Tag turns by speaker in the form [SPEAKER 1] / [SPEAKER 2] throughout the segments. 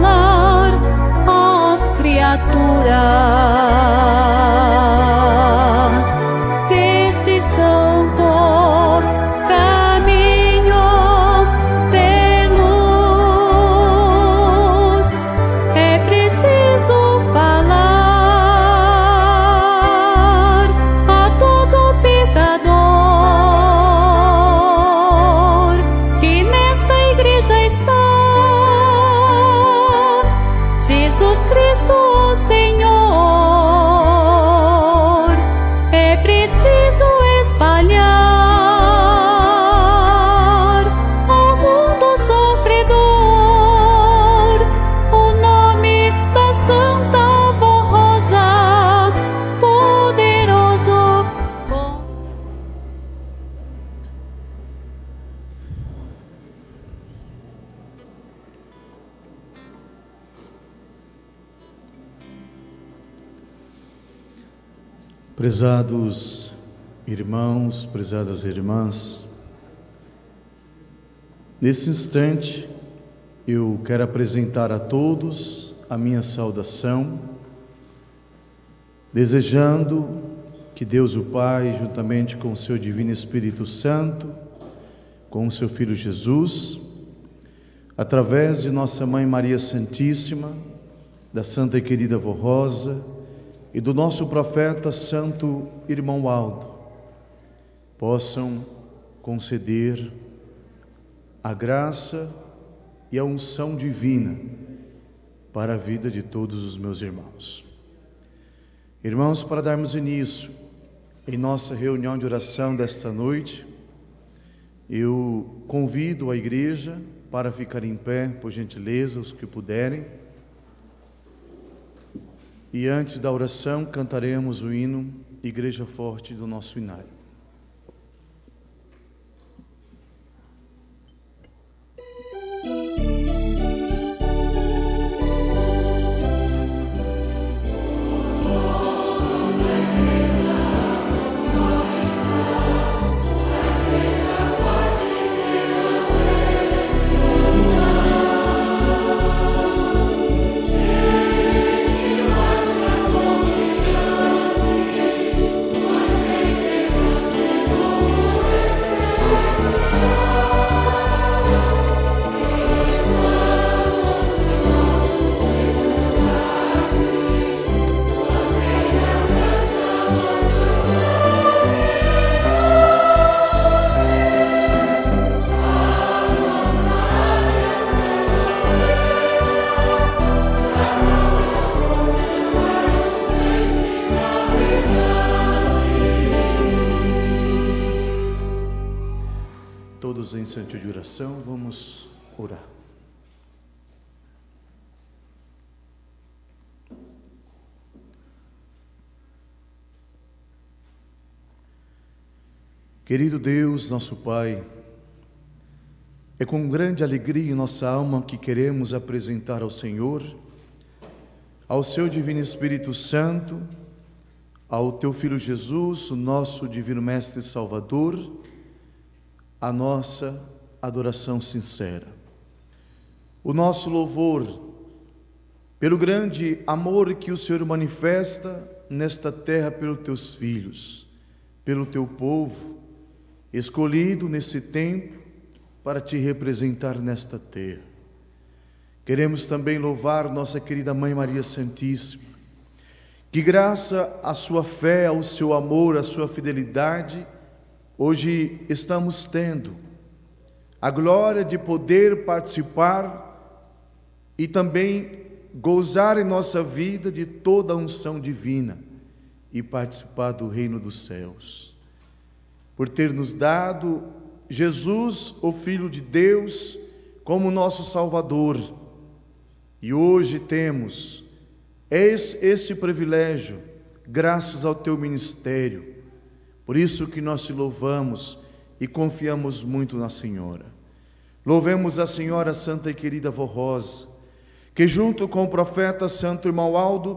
[SPEAKER 1] falar às criaturas deste santo caminho de luz. É preciso falar a todo pecador que nesta igreja está. Jesus Cristo, o Senhor, é preciso espalhar ao mundo sofredor o nome da Santa Rosa, poderoso.
[SPEAKER 2] Prezados irmãos, prezadas irmãs, nesse instante eu quero apresentar a todos a minha saudação, desejando que Deus o Pai, juntamente com o seu Divino Espírito Santo, com o seu Filho Jesus, através de nossa Mãe Maria Santíssima, da Santa e querida Vó Rosa, e do nosso profeta Santo Irmão Aldo, possam conceder a graça e a unção divina para a vida de todos os meus irmãos. Irmãos, para darmos início em nossa reunião de oração desta noite, eu convido a igreja para ficar em pé, por gentileza, os que puderem. E antes da oração, cantaremos o hino Igreja Forte do nosso inário. Todos em instante de oração, vamos orar. Querido Deus, nosso Pai, é com grande alegria em nossa alma que queremos apresentar ao Senhor, ao Seu Divino Espírito Santo, ao Teu Filho Jesus, o nosso Divino Mestre e Salvador, a nossa adoração sincera, o nosso louvor pelo grande amor que o Senhor manifesta nesta terra pelos Teus filhos, pelo Teu povo, escolhido nesse tempo para Te representar nesta terra. Queremos também louvar nossa querida Mãe Maria Santíssima, que graças à sua fé, ao seu amor, à sua fidelidade, hoje estamos tendo a glória de poder participar e também gozar em nossa vida de toda a unção divina e participar do reino dos céus. Por ter nos dado Jesus, o Filho de Deus, como nosso Salvador. E hoje temos este privilégio, graças ao Teu ministério. Por isso que nós Te louvamos e confiamos muito na Senhora. Louvemos a Senhora Santa e querida Vó Rosa, que junto com o profeta Santo Irmão Aldo,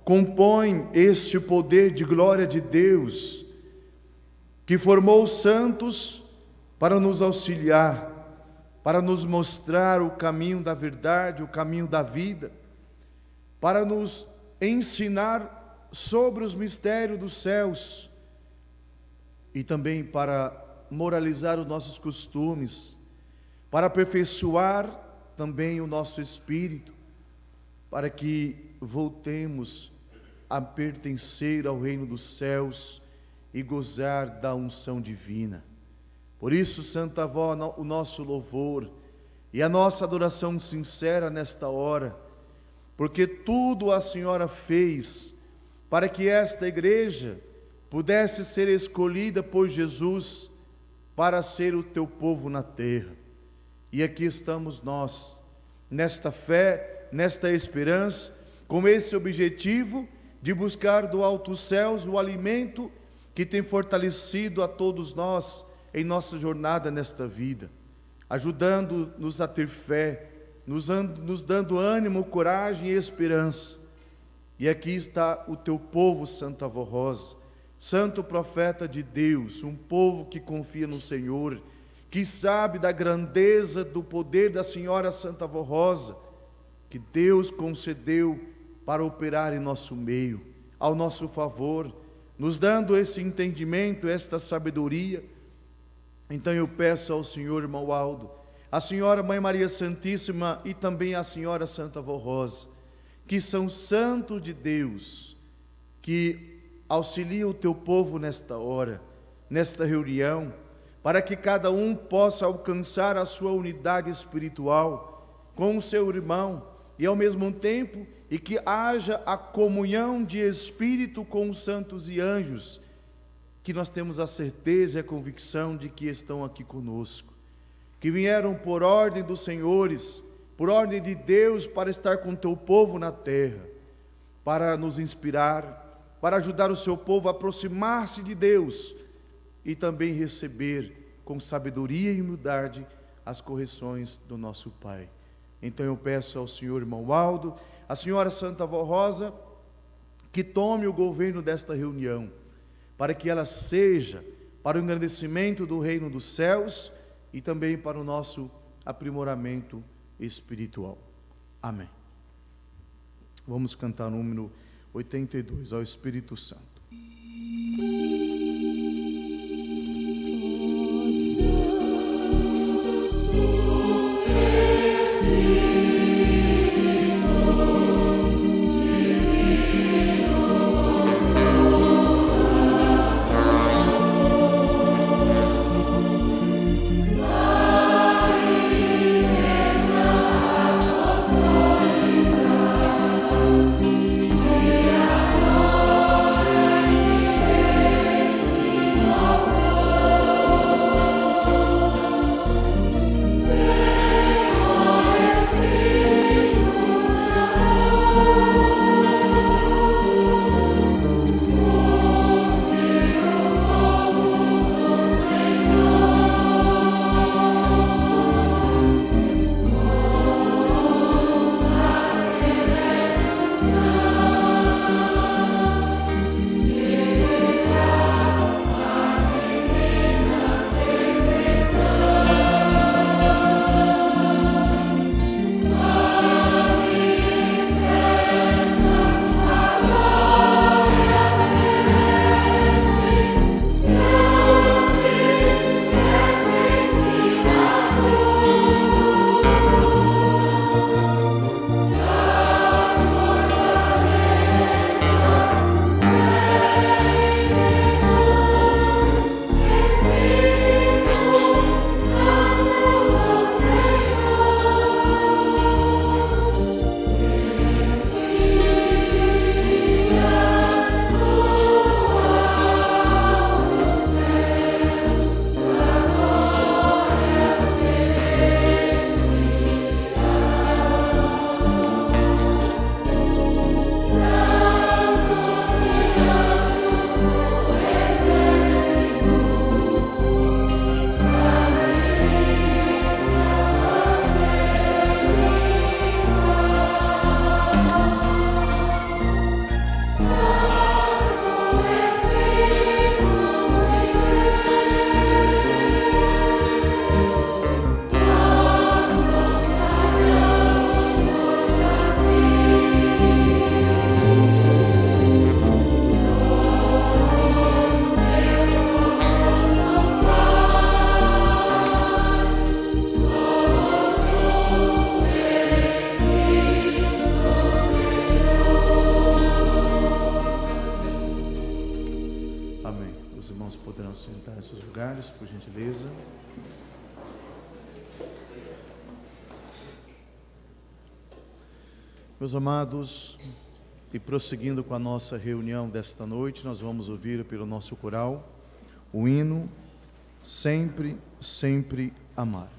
[SPEAKER 2] compõe este poder de glória de Deus, que formou os santos para nos auxiliar para nos mostrar o caminho da verdade, o caminho da vida, para nos ensinar sobre os mistérios dos céus e também para moralizar os nossos costumes, para aperfeiçoar também o nosso espírito, para que voltemos a pertencer ao reino dos céus e gozar da unção divina. Por isso, Santa Avó, o nosso louvor e a nossa adoração sincera nesta hora, porque tudo a Senhora fez para que esta igreja pudesse ser escolhida por Jesus para ser o teu povo na terra. E aqui estamos nós, nesta fé, nesta esperança, com esse objetivo de buscar do alto céus o alimento que tem fortalecido a todos nós em nossa jornada nesta vida, ajudando-nos a ter fé, nos dando ânimo, coragem e esperança. E aqui está o teu povo, Santa Avó Rosa, santo profeta de Deus, um povo que confia no Senhor, que sabe da grandeza do poder da Senhora Santa Avó Rosa, que Deus concedeu para operar em nosso meio, ao nosso favor, nos dando esse entendimento, esta sabedoria. Então eu peço ao Senhor, irmão Aldo, a Senhora Mãe Maria Santíssima e também a Senhora Santa Avó Rosa, que são santos de Deus, que auxiliam o teu povo nesta hora, nesta reunião, para que cada um possa alcançar a sua unidade espiritual com o seu irmão e ao mesmo tempo e que haja a comunhão de espírito com os santos e anjos, que nós temos a certeza e a convicção de que estão aqui conosco, que vieram por ordem dos senhores, por ordem de Deus, para estar com o teu povo na terra, para nos inspirar, para ajudar o seu povo a aproximar-se de Deus e também receber com sabedoria e humildade as correções do nosso Pai. Então eu peço ao Senhor, irmão Aldo, a Senhora Santa Avó Rosa, que tome o governo desta reunião, para que ela seja para o engrandecimento do reino dos céus e também para o nosso aprimoramento espiritual. Amém. Vamos cantar o número 82, ao Espírito Santo.
[SPEAKER 3] Glória
[SPEAKER 2] Vamos sentar em seus lugares, por gentileza. Meus amados, e prosseguindo com a nossa reunião desta noite, nós vamos ouvir pelo nosso coral o hino Sempre, Sempre Amar.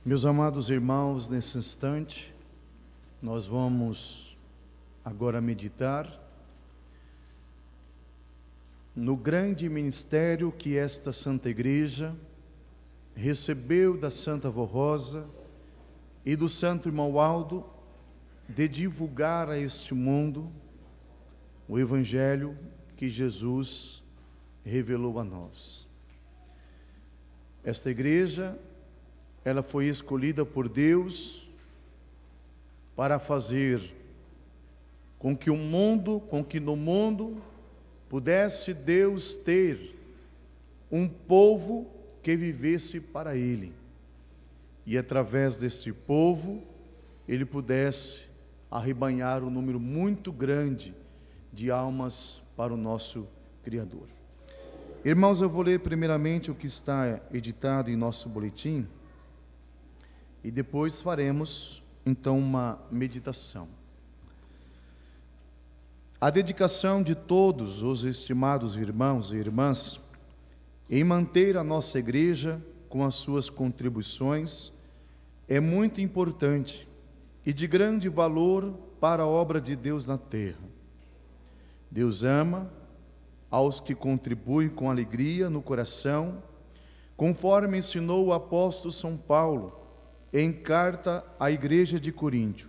[SPEAKER 2] Meus amados irmãos, nesse instante, nós vamos agora meditar no grande ministério que esta Santa Igreja recebeu da Santa Avó Rosa e do Santo Irmão Aldo de divulgar a este mundo o Evangelho que Jesus revelou a nós. Esta igreja, ela foi escolhida por Deus para fazer com que no mundo pudesse Deus ter um povo que vivesse para Ele, e através desse povo Ele pudesse arrebanhar um número muito grande de almas para o nosso Criador. Irmãos, eu vou ler primeiramente o que está editado em nosso boletim e depois faremos então uma meditação. A dedicação de todos os estimados irmãos e irmãs em manter a nossa igreja com as suas contribuições é muito importante e de grande valor para a obra de Deus na terra. Deus ama aos que contribuem com alegria no coração, conforme ensinou o apóstolo São Paulo em carta à igreja de Coríntio,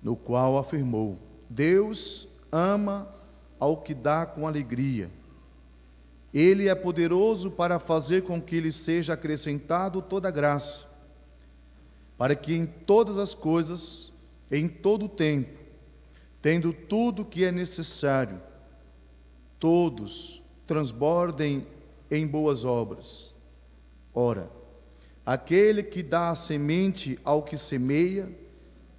[SPEAKER 2] no qual afirmou: Deus ama ao que dá com alegria. Ele é poderoso para fazer com que lhe seja acrescentado toda graça, para que em todas as coisas, em todo o tempo, tendo tudo o que é necessário, todos transbordem em boas obras. Ora, aquele que dá a semente ao que semeia,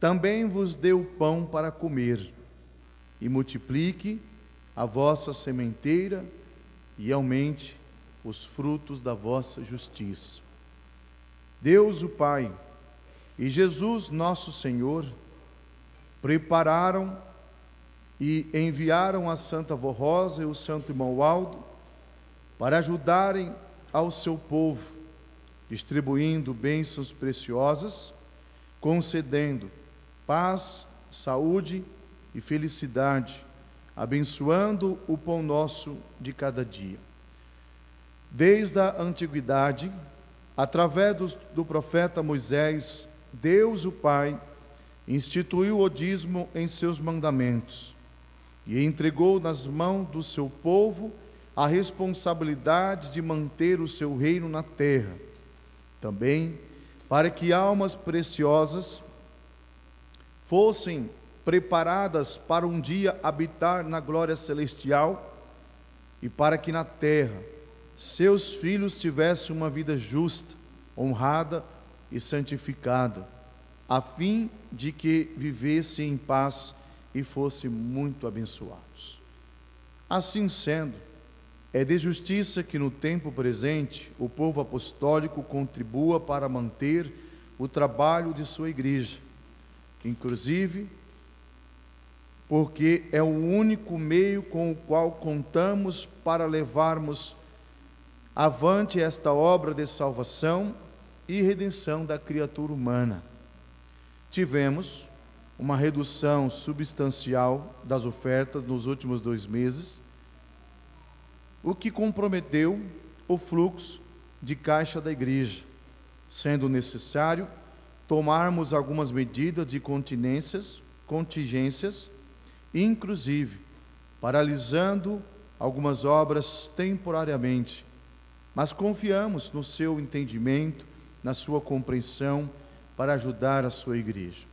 [SPEAKER 2] também vos dê o pão para comer, e multiplique a vossa sementeira, e aumente os frutos da vossa justiça. Deus o Pai e Jesus nosso Senhor prepararam e enviaram a Santa Avó Rosa e o Santo Irmão Aldo para ajudarem ao seu povo, distribuindo bênçãos preciosas, concedendo paz, saúde e felicidade, abençoando o pão nosso de cada dia. Desde a antiguidade, através do profeta Moisés, Deus o Pai instituiu o dízimo em seus mandamentos e entregou nas mãos do seu povo a responsabilidade de manter o seu reino na terra, também para que almas preciosas fossem preparadas para um dia habitar na glória celestial, e para que na terra seus filhos tivessem uma vida justa, honrada e santificada, a fim de que vivessem em paz e fossem muito abençoados. Assim sendo, é de justiça que no tempo presente o povo apostólico contribua para manter o trabalho de sua igreja, inclusive porque é o único meio com o qual contamos para levarmos avante esta obra de salvação e redenção da criatura humana. Tivemos uma redução substancial das ofertas nos últimos 2 meses, o que comprometeu o fluxo de caixa da igreja, sendo necessário tomarmos algumas medidas de contingências, inclusive paralisando algumas obras temporariamente, mas confiamos no seu entendimento, na sua compreensão para ajudar a sua igreja.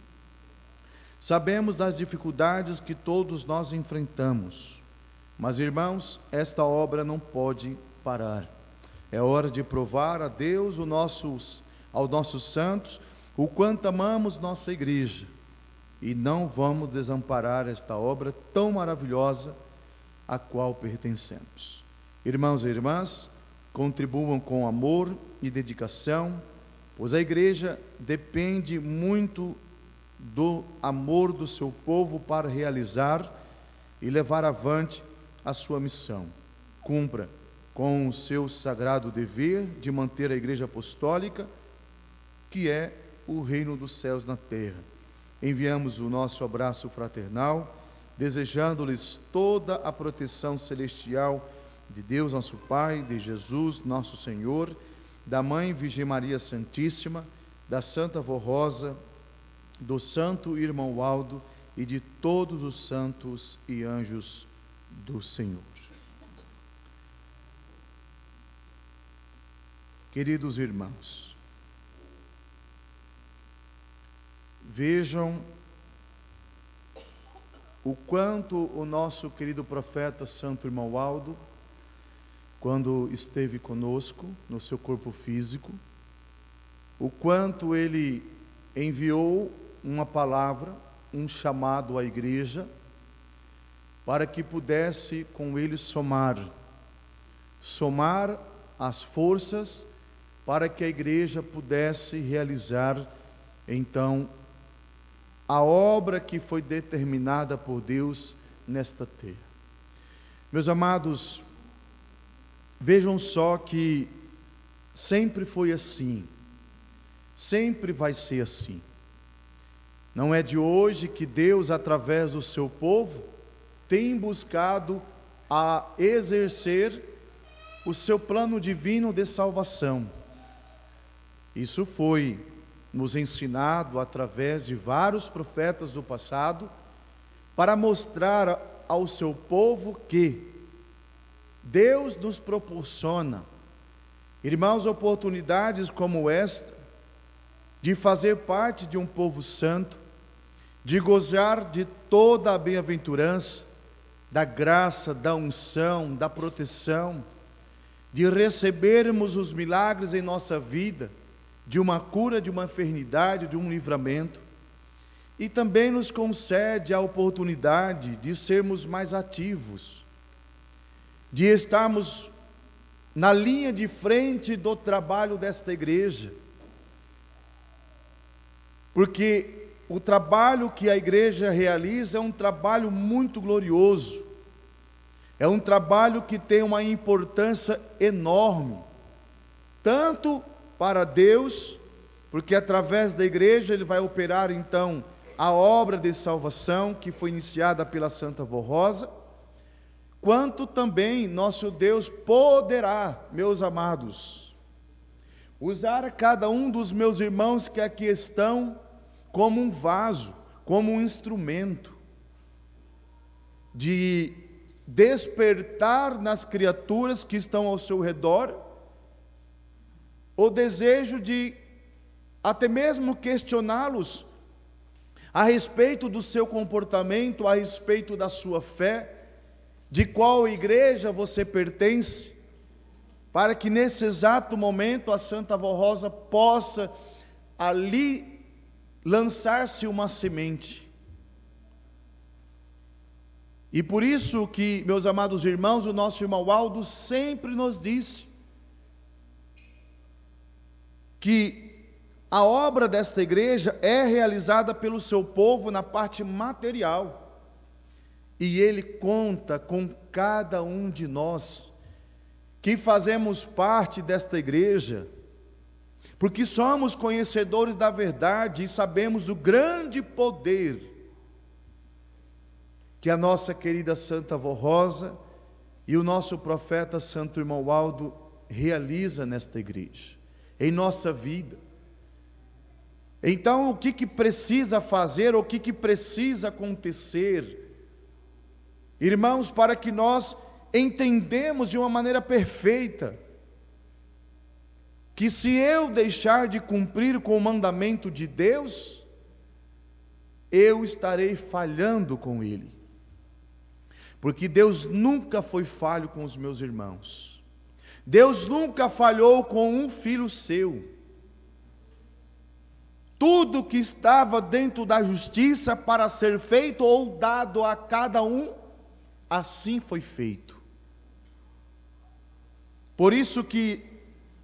[SPEAKER 2] Sabemos das dificuldades que todos nós enfrentamos, mas irmãos, esta obra não pode parar. É hora de provar a Deus, aos nossos santos, o quanto amamos nossa igreja, e não vamos desamparar esta obra tão maravilhosa a qual pertencemos. Irmãos e irmãs, contribuam com amor e dedicação, pois a igreja depende muito do amor do seu povo para realizar e levar avante a sua missão. Cumpra com o seu sagrado dever de manter a Igreja Apostólica, que é o reino dos céus na terra. Enviamos o nosso abraço fraternal, desejando-lhes toda a proteção celestial de Deus nosso Pai, de Jesus nosso Senhor, da Mãe Virgem Maria Santíssima, da Santa Vó Rosa, do Santo Irmão Waldo e de todos os santos e anjos do Senhor. Queridos irmãos, vejam o quanto o nosso querido profeta Santo Irmão Waldo, quando esteve conosco no seu corpo físico, o quanto ele enviou uma palavra, um chamado à igreja, para que pudesse com ele somar as forças para que a igreja pudesse realizar então a obra que foi determinada por Deus nesta terra. Meus amados, vejam só que sempre foi assim, sempre vai ser assim. Não é de hoje que Deus, através do seu povo, tem buscado a exercer o seu plano divino de salvação. Isso foi nos ensinado através de vários profetas do passado, para mostrar ao seu povo que Deus nos proporciona, irmãos, oportunidades como esta, de fazer parte de um povo santo, de gozar de toda a bem-aventurança, da graça, da unção, da proteção, de recebermos os milagres em nossa vida, de uma cura, de uma enfermidade, de um livramento, e também nos concede a oportunidade de sermos mais ativos, de estarmos na linha de frente do trabalho desta igreja, porque o trabalho que a igreja realiza é um trabalho muito glorioso, é um trabalho que tem uma importância enorme, tanto para Deus, porque através da igreja Ele vai operar então a obra de salvação que foi iniciada pela Santa Vó Rosa, quanto também nosso Deus poderá, meus amados, usar cada um dos meus irmãos que aqui estão como um vaso, como um instrumento de despertar nas criaturas que estão ao seu redor o desejo de até mesmo questioná-los a respeito do seu comportamento, a respeito da sua fé, de qual igreja você pertence, para que nesse exato momento a Santa Vó Rosa possa ali lançar-se uma semente. E por isso que, meus amados irmãos, o nosso irmão Waldo sempre nos disse que a obra desta igreja é realizada pelo seu povo na parte material, e ele conta com cada um de nós que fazemos parte desta igreja, porque somos conhecedores da verdade e sabemos do grande poder que a nossa querida Santa Vó Rosa e o nosso profeta Santo Irmão Waldo realiza nesta igreja, em nossa vida. Então, o que precisa fazer, o que precisa acontecer, irmãos, para que nós entendemos de uma maneira perfeita que se eu deixar de cumprir com o mandamento de Deus, eu estarei falhando com Ele, porque Deus nunca foi falho com os meus irmãos, Deus nunca falhou com um filho seu. Tudo que estava dentro da justiça para ser feito ou dado a cada um, assim foi feito. Por isso que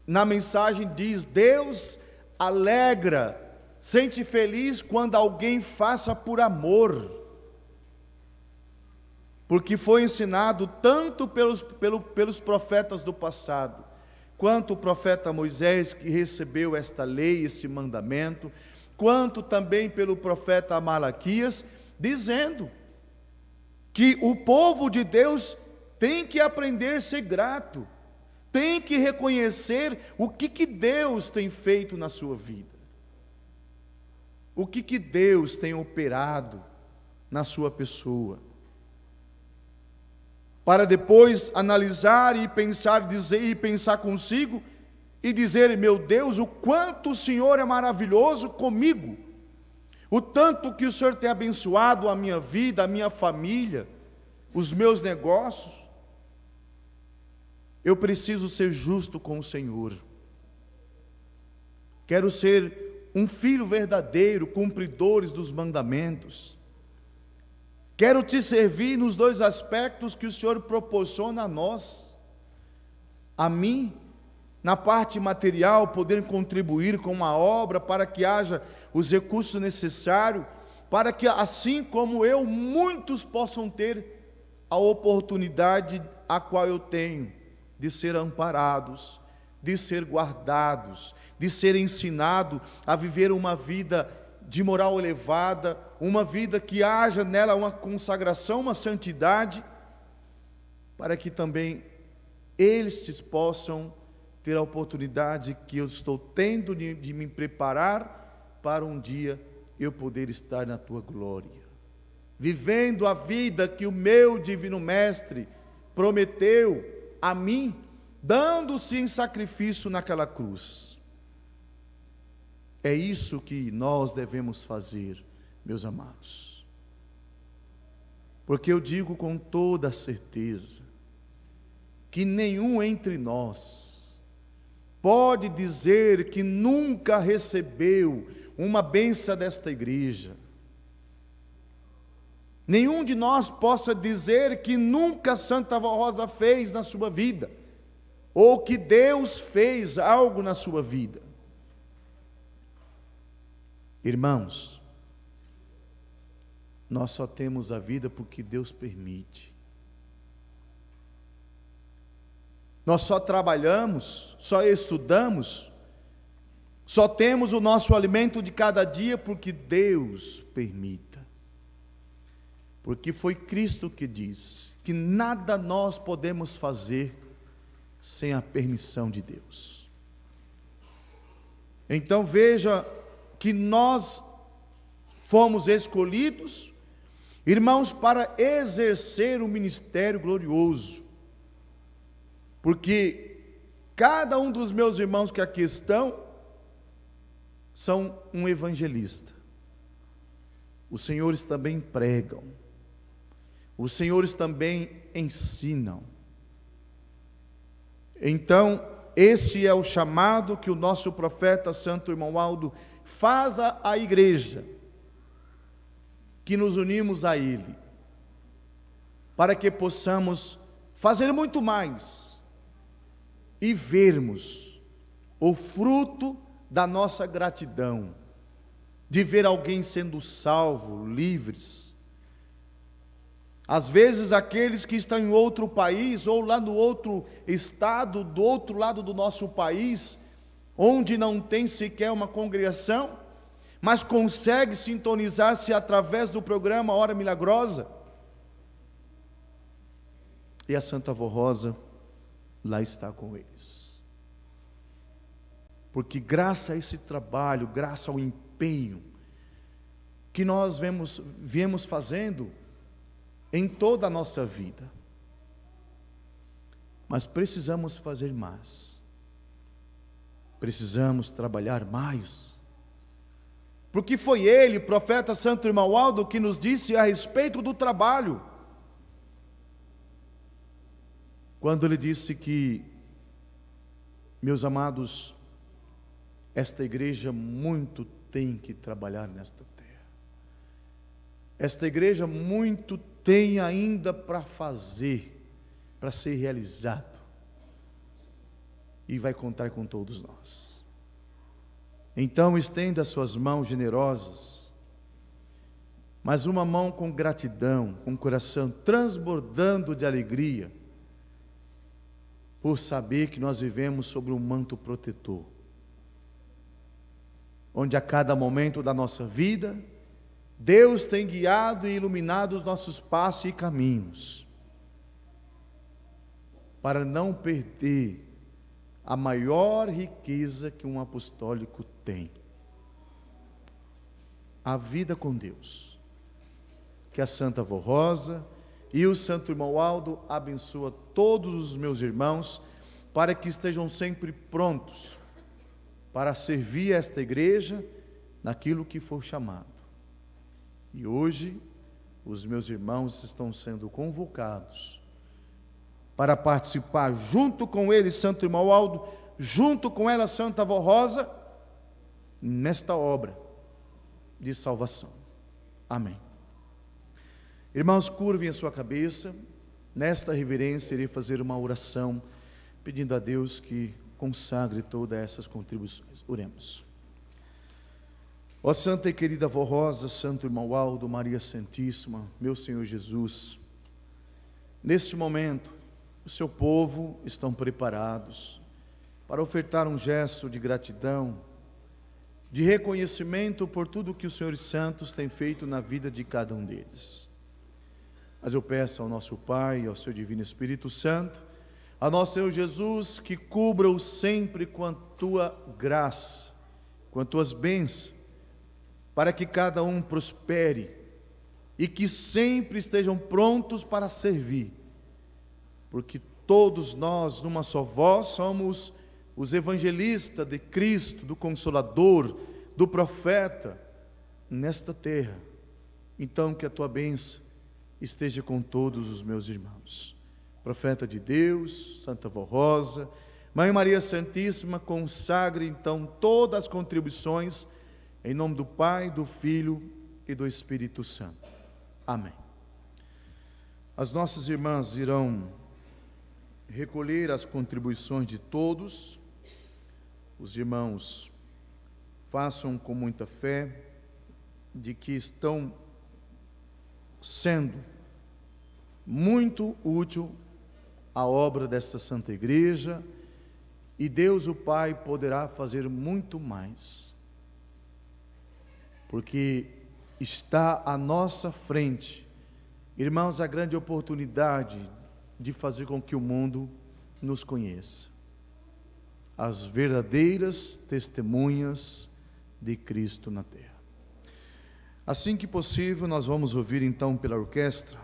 [SPEAKER 2] na mensagem diz: Deus alegra, sente feliz quando alguém faça por amor. porque foi ensinado tanto pelos profetas do passado, quanto o profeta Moisés, que recebeu esta lei, este mandamento, quanto também pelo profeta Malaquias, dizendo que o povo de Deus tem que aprender a ser grato, tem que reconhecer o que Deus tem feito na sua vida, o que Deus tem operado na sua pessoa, para depois analisar e pensar, dizer e pensar consigo e dizer: meu Deus, o quanto o Senhor é maravilhoso comigo, o tanto que o Senhor tem abençoado a minha vida, a minha família, os meus negócios. Eu preciso ser justo com o Senhor, quero ser um filho verdadeiro, cumpridores dos mandamentos. Quero te servir nos dois aspectos que o Senhor proporciona a nós. A mim, na parte material, poder contribuir com uma obra para que haja os recursos necessários, para que assim como eu, muitos possam ter a oportunidade a qual eu tenho de ser amparados, de ser guardados, de ser ensinado a viver uma vida de moral elevada, uma vida que haja nela uma consagração, uma santidade, para que também eles possam ter a oportunidade que eu estou tendo de me preparar para um dia eu poder estar na tua glória, vivendo a vida que o meu divino mestre prometeu a mim, dando-se em sacrifício naquela cruz. É isso que nós devemos fazer, meus amados, porque eu digo com toda certeza que nenhum entre nós pode dizer que nunca recebeu uma bênção desta igreja. Nenhum de nós possa dizer que nunca Santa Rosa fez na sua vida, ou que Deus fez algo na sua vida. Irmãos, nós só temos a vida porque Deus permite. Nós só trabalhamos, só estudamos, só temos o nosso alimento de cada dia porque Deus permita. Porque foi Cristo que disse que nada nós podemos fazer sem a permissão de Deus. Então veja que nós fomos escolhidos, irmãos, para exercer o ministério glorioso, porque cada um dos meus irmãos que aqui estão são um evangelista. Os senhores também pregam, os senhores também ensinam. Então, esse é o chamado que o nosso profeta Santo Irmão Aldo faz à igreja, que nos unimos a ele, para que possamos fazer muito mais e vermos o fruto da nossa gratidão, de ver alguém sendo salvo, livres. Às vezes aqueles que estão em outro país, ou lá no outro estado, do outro lado do nosso país, onde não tem sequer uma congregação, mas consegue sintonizar-se através do programa Hora Milagrosa. E a Santa Vó Rosa lá está com eles. Porque graças a esse trabalho, graças ao empenho que nós viemos fazendo em toda a nossa vida, mas precisamos fazer mais. Precisamos trabalhar mais, porque foi ele, profeta Santo Irmão Aldo, que nos disse a respeito do trabalho, quando ele disse que, meus amados, esta igreja muito tem que trabalhar nesta terra, esta igreja muito tem ainda para fazer, para ser realizado, e vai contar com todos nós. Então estenda suas mãos generosas mas uma mão com gratidão, com o coração transbordando de alegria, por saber que nós vivemos sobre um manto protetor, onde a cada momento da nossa vida, Deus tem guiado e iluminado os nossos passos e caminhos, para não perder a maior riqueza que um apostólico tem: a vida com Deus. Que a Santa Avó Rosa e o Santo Irmão Aldo abençoa todos os meus irmãos, para que estejam sempre prontos para servir esta igreja naquilo que for chamado. E hoje, os meus irmãos estão sendo convocados para participar junto com eles, Santo Irmão Aldo, junto com ela, Santa Avó Rosa, nesta obra de salvação. Amém. Irmãos, curvem a sua cabeça. Nesta reverência irei fazer uma oração, pedindo a Deus que consagre todas essas contribuições. Oremos. Ó Santa e querida Avó Rosa, Santo Irmão Aldo, Maria Santíssima, meu Senhor Jesus, neste momento, o seu povo estão preparados para ofertar um gesto de gratidão, de reconhecimento por tudo que os senhores santos têm feito na vida de cada um deles. Mas eu peço ao nosso Pai, ao seu Divino Espírito Santo, a nosso Senhor Jesus, que cubra-os sempre com a tua graça, com as tuas bênçãos, para que cada um prospere e que sempre estejam prontos para servir, porque todos nós, numa só voz, somos os evangelistas de Cristo, do Consolador, do Profeta, nesta terra. Então, que a tua bênção esteja com todos os meus irmãos. Profeta de Deus, Santa Avó Rosa, Mãe Maria Santíssima, consagre então todas as contribuições, em nome do Pai, do Filho e do Espírito Santo. Amém. As nossas irmãs irão recolher as contribuições de todos. Os irmãos façam com muita fé de que estão sendo muito útil a obra desta Santa Igreja, e Deus o Pai poderá fazer muito mais, porque está à nossa frente, irmãos, a grande oportunidade de fazer com que o mundo nos conheça, as verdadeiras testemunhas de Cristo na terra. Assim que possível, nós vamos ouvir então pela orquestra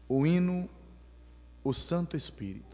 [SPEAKER 2] o hino O Santo Espírito.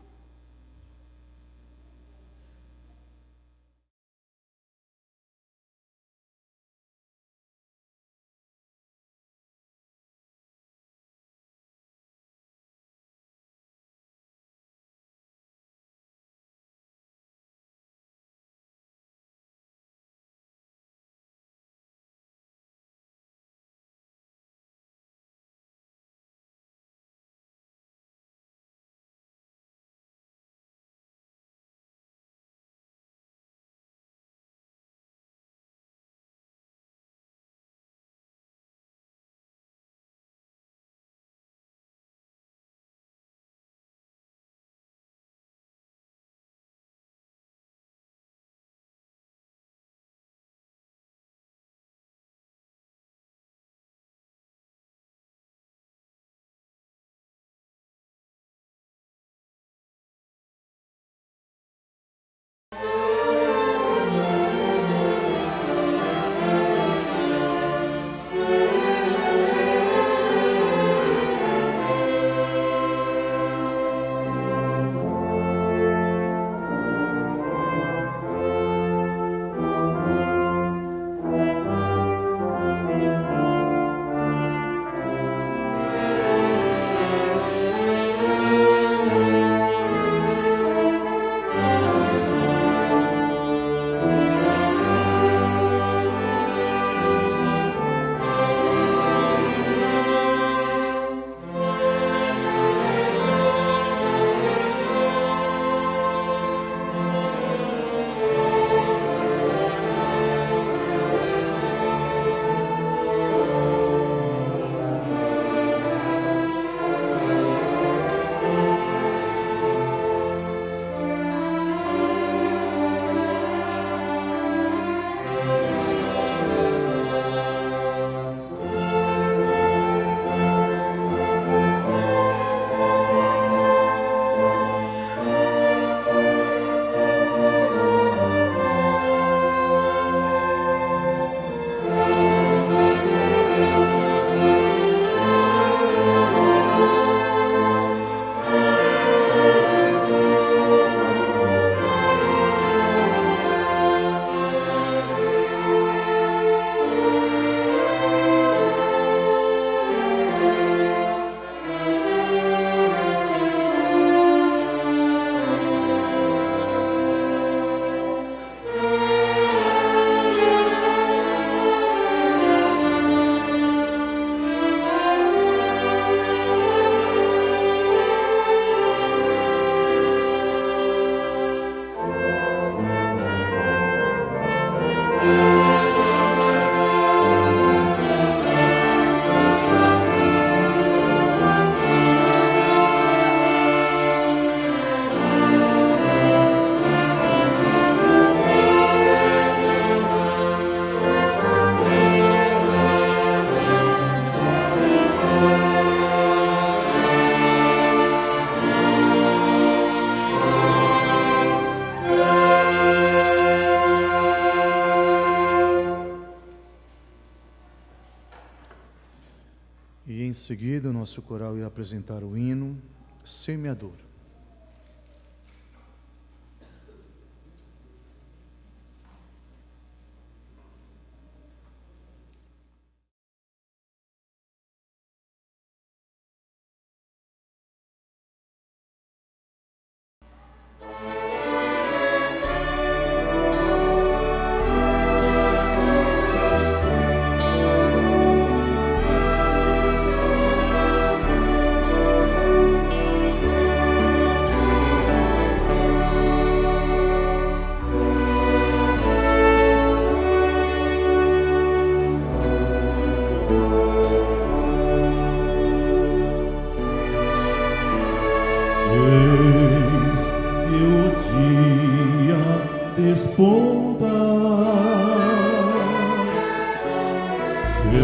[SPEAKER 2] seguida, o nosso coral irá apresentar o hino Semeador.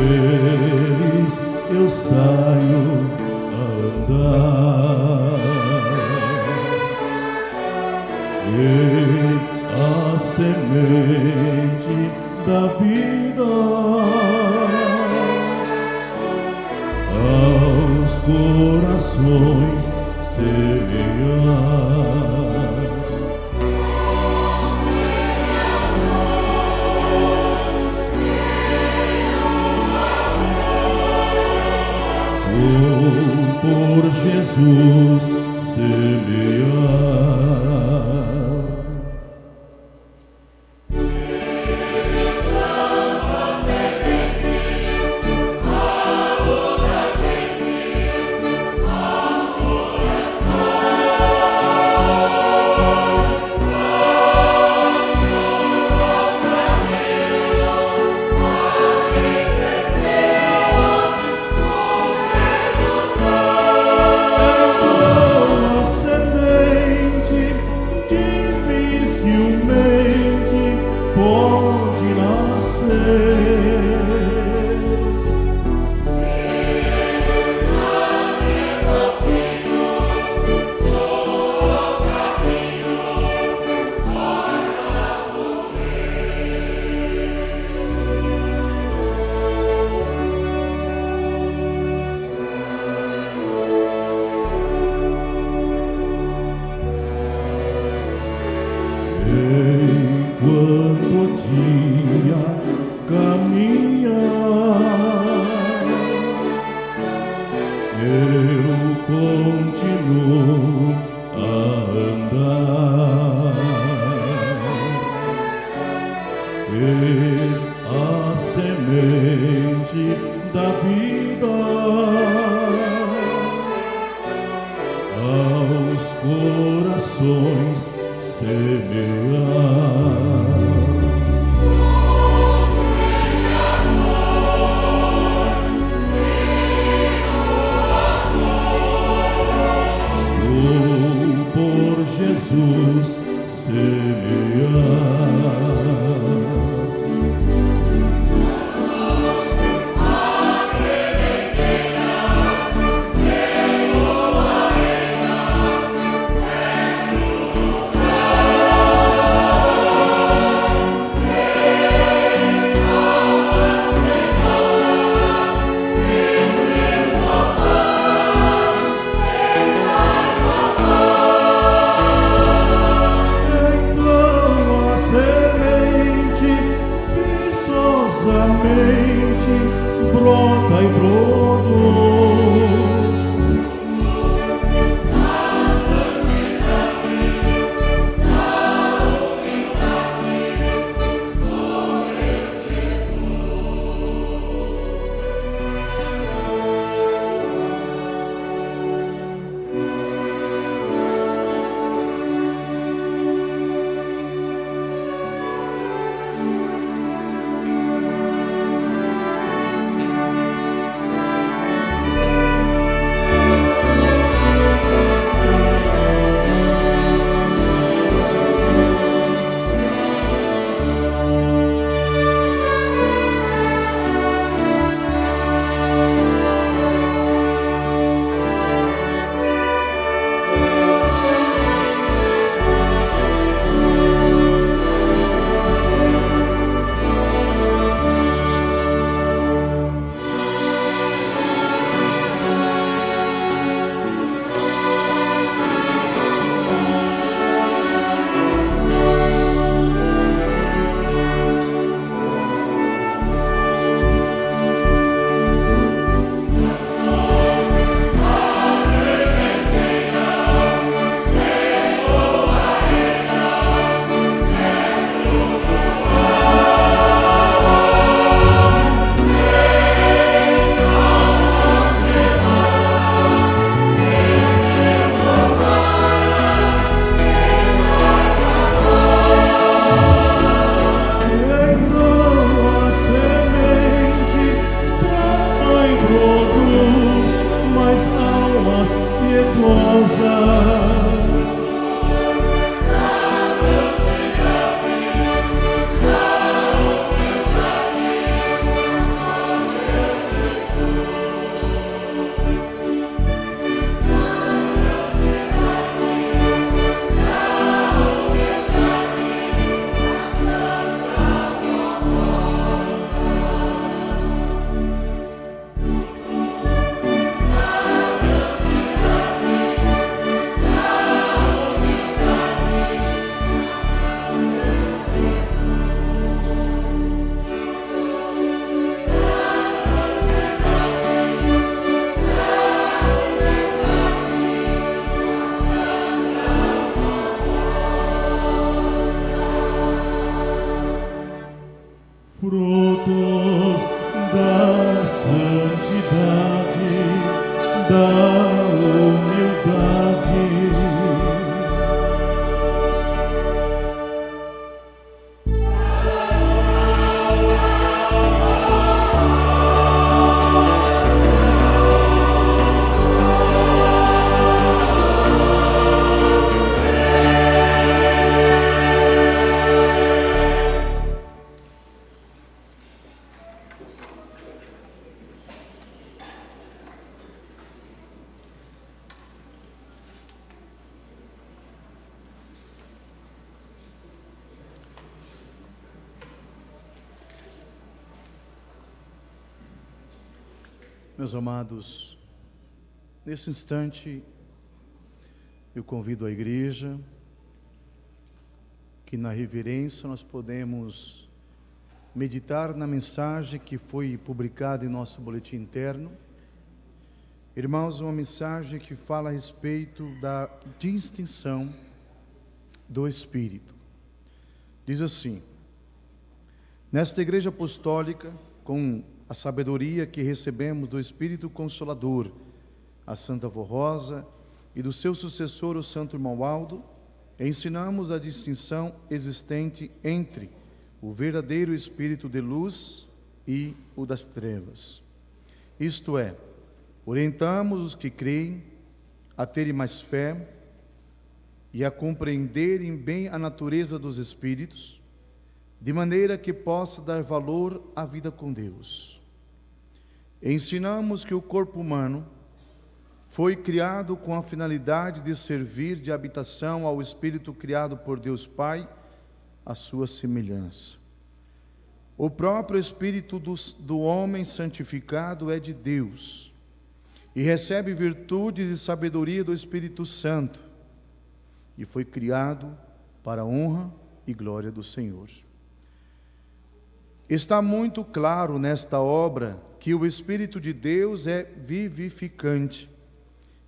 [SPEAKER 3] Feliz eu saio a andar e a semente da vida aos corações semear. Por Jesus semear. Enquanto o dia caminha, eu continuo a andar e a semente da vida aos corações semear. Vou por Jesus semear.
[SPEAKER 2] Meus amados, nesse instante eu convido a igreja que na reverência nós podemos meditar na mensagem que foi publicada em nosso boletim interno. Irmãos, uma mensagem que fala a respeito da distinção do Espírito. Diz assim: nesta igreja apostólica, com a sabedoria que recebemos do Espírito Consolador, a Santa Avó Rosa, e do seu sucessor, o Santo Irmão Aldo, ensinamos a distinção existente entre o verdadeiro Espírito de luz e o das trevas. Isto é, orientamos os que creem a terem mais fé e a compreenderem bem a natureza dos Espíritos, de maneira que possa dar valor à vida com Deus. Ensinamos que o corpo humano foi criado com a finalidade de servir de habitação ao Espírito criado por Deus Pai, à sua semelhança. O próprio Espírito do homem santificado é de Deus e recebe virtudes e sabedoria do Espírito Santo e foi criado para a honra e glória do Senhor. Está muito claro nesta obra que o Espírito de Deus é vivificante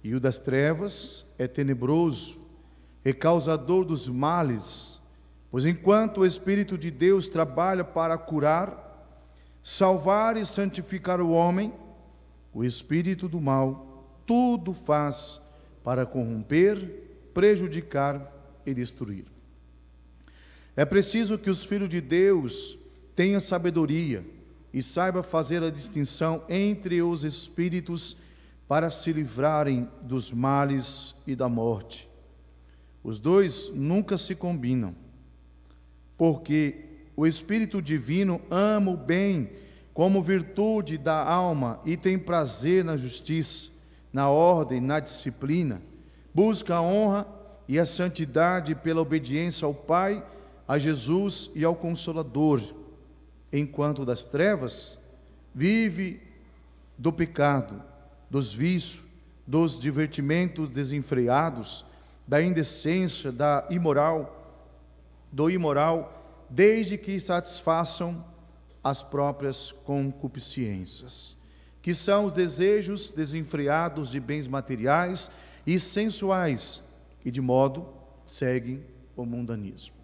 [SPEAKER 2] e o das trevas é tenebroso, é causador dos males, pois enquanto o Espírito de Deus trabalha para curar, salvar e santificar o homem, o Espírito do mal tudo faz para corromper, prejudicar e destruir. É preciso que os filhos de Deus tenham sabedoria e saiba fazer a distinção entre os espíritos para se livrarem dos males e da morte. Os dois nunca se combinam, porque o Espírito Divino ama o bem como virtude da alma e tem prazer na justiça, na ordem, na disciplina, busca a honra e a santidade pela obediência ao Pai, a Jesus e ao Consolador, enquanto das trevas vive do pecado, dos vícios, dos divertimentos desenfreados, da indecência, do imoral, desde que satisfaçam as próprias concupiscências, que são os desejos desenfreados de bens materiais e sensuais, e de modo seguem o mundanismo.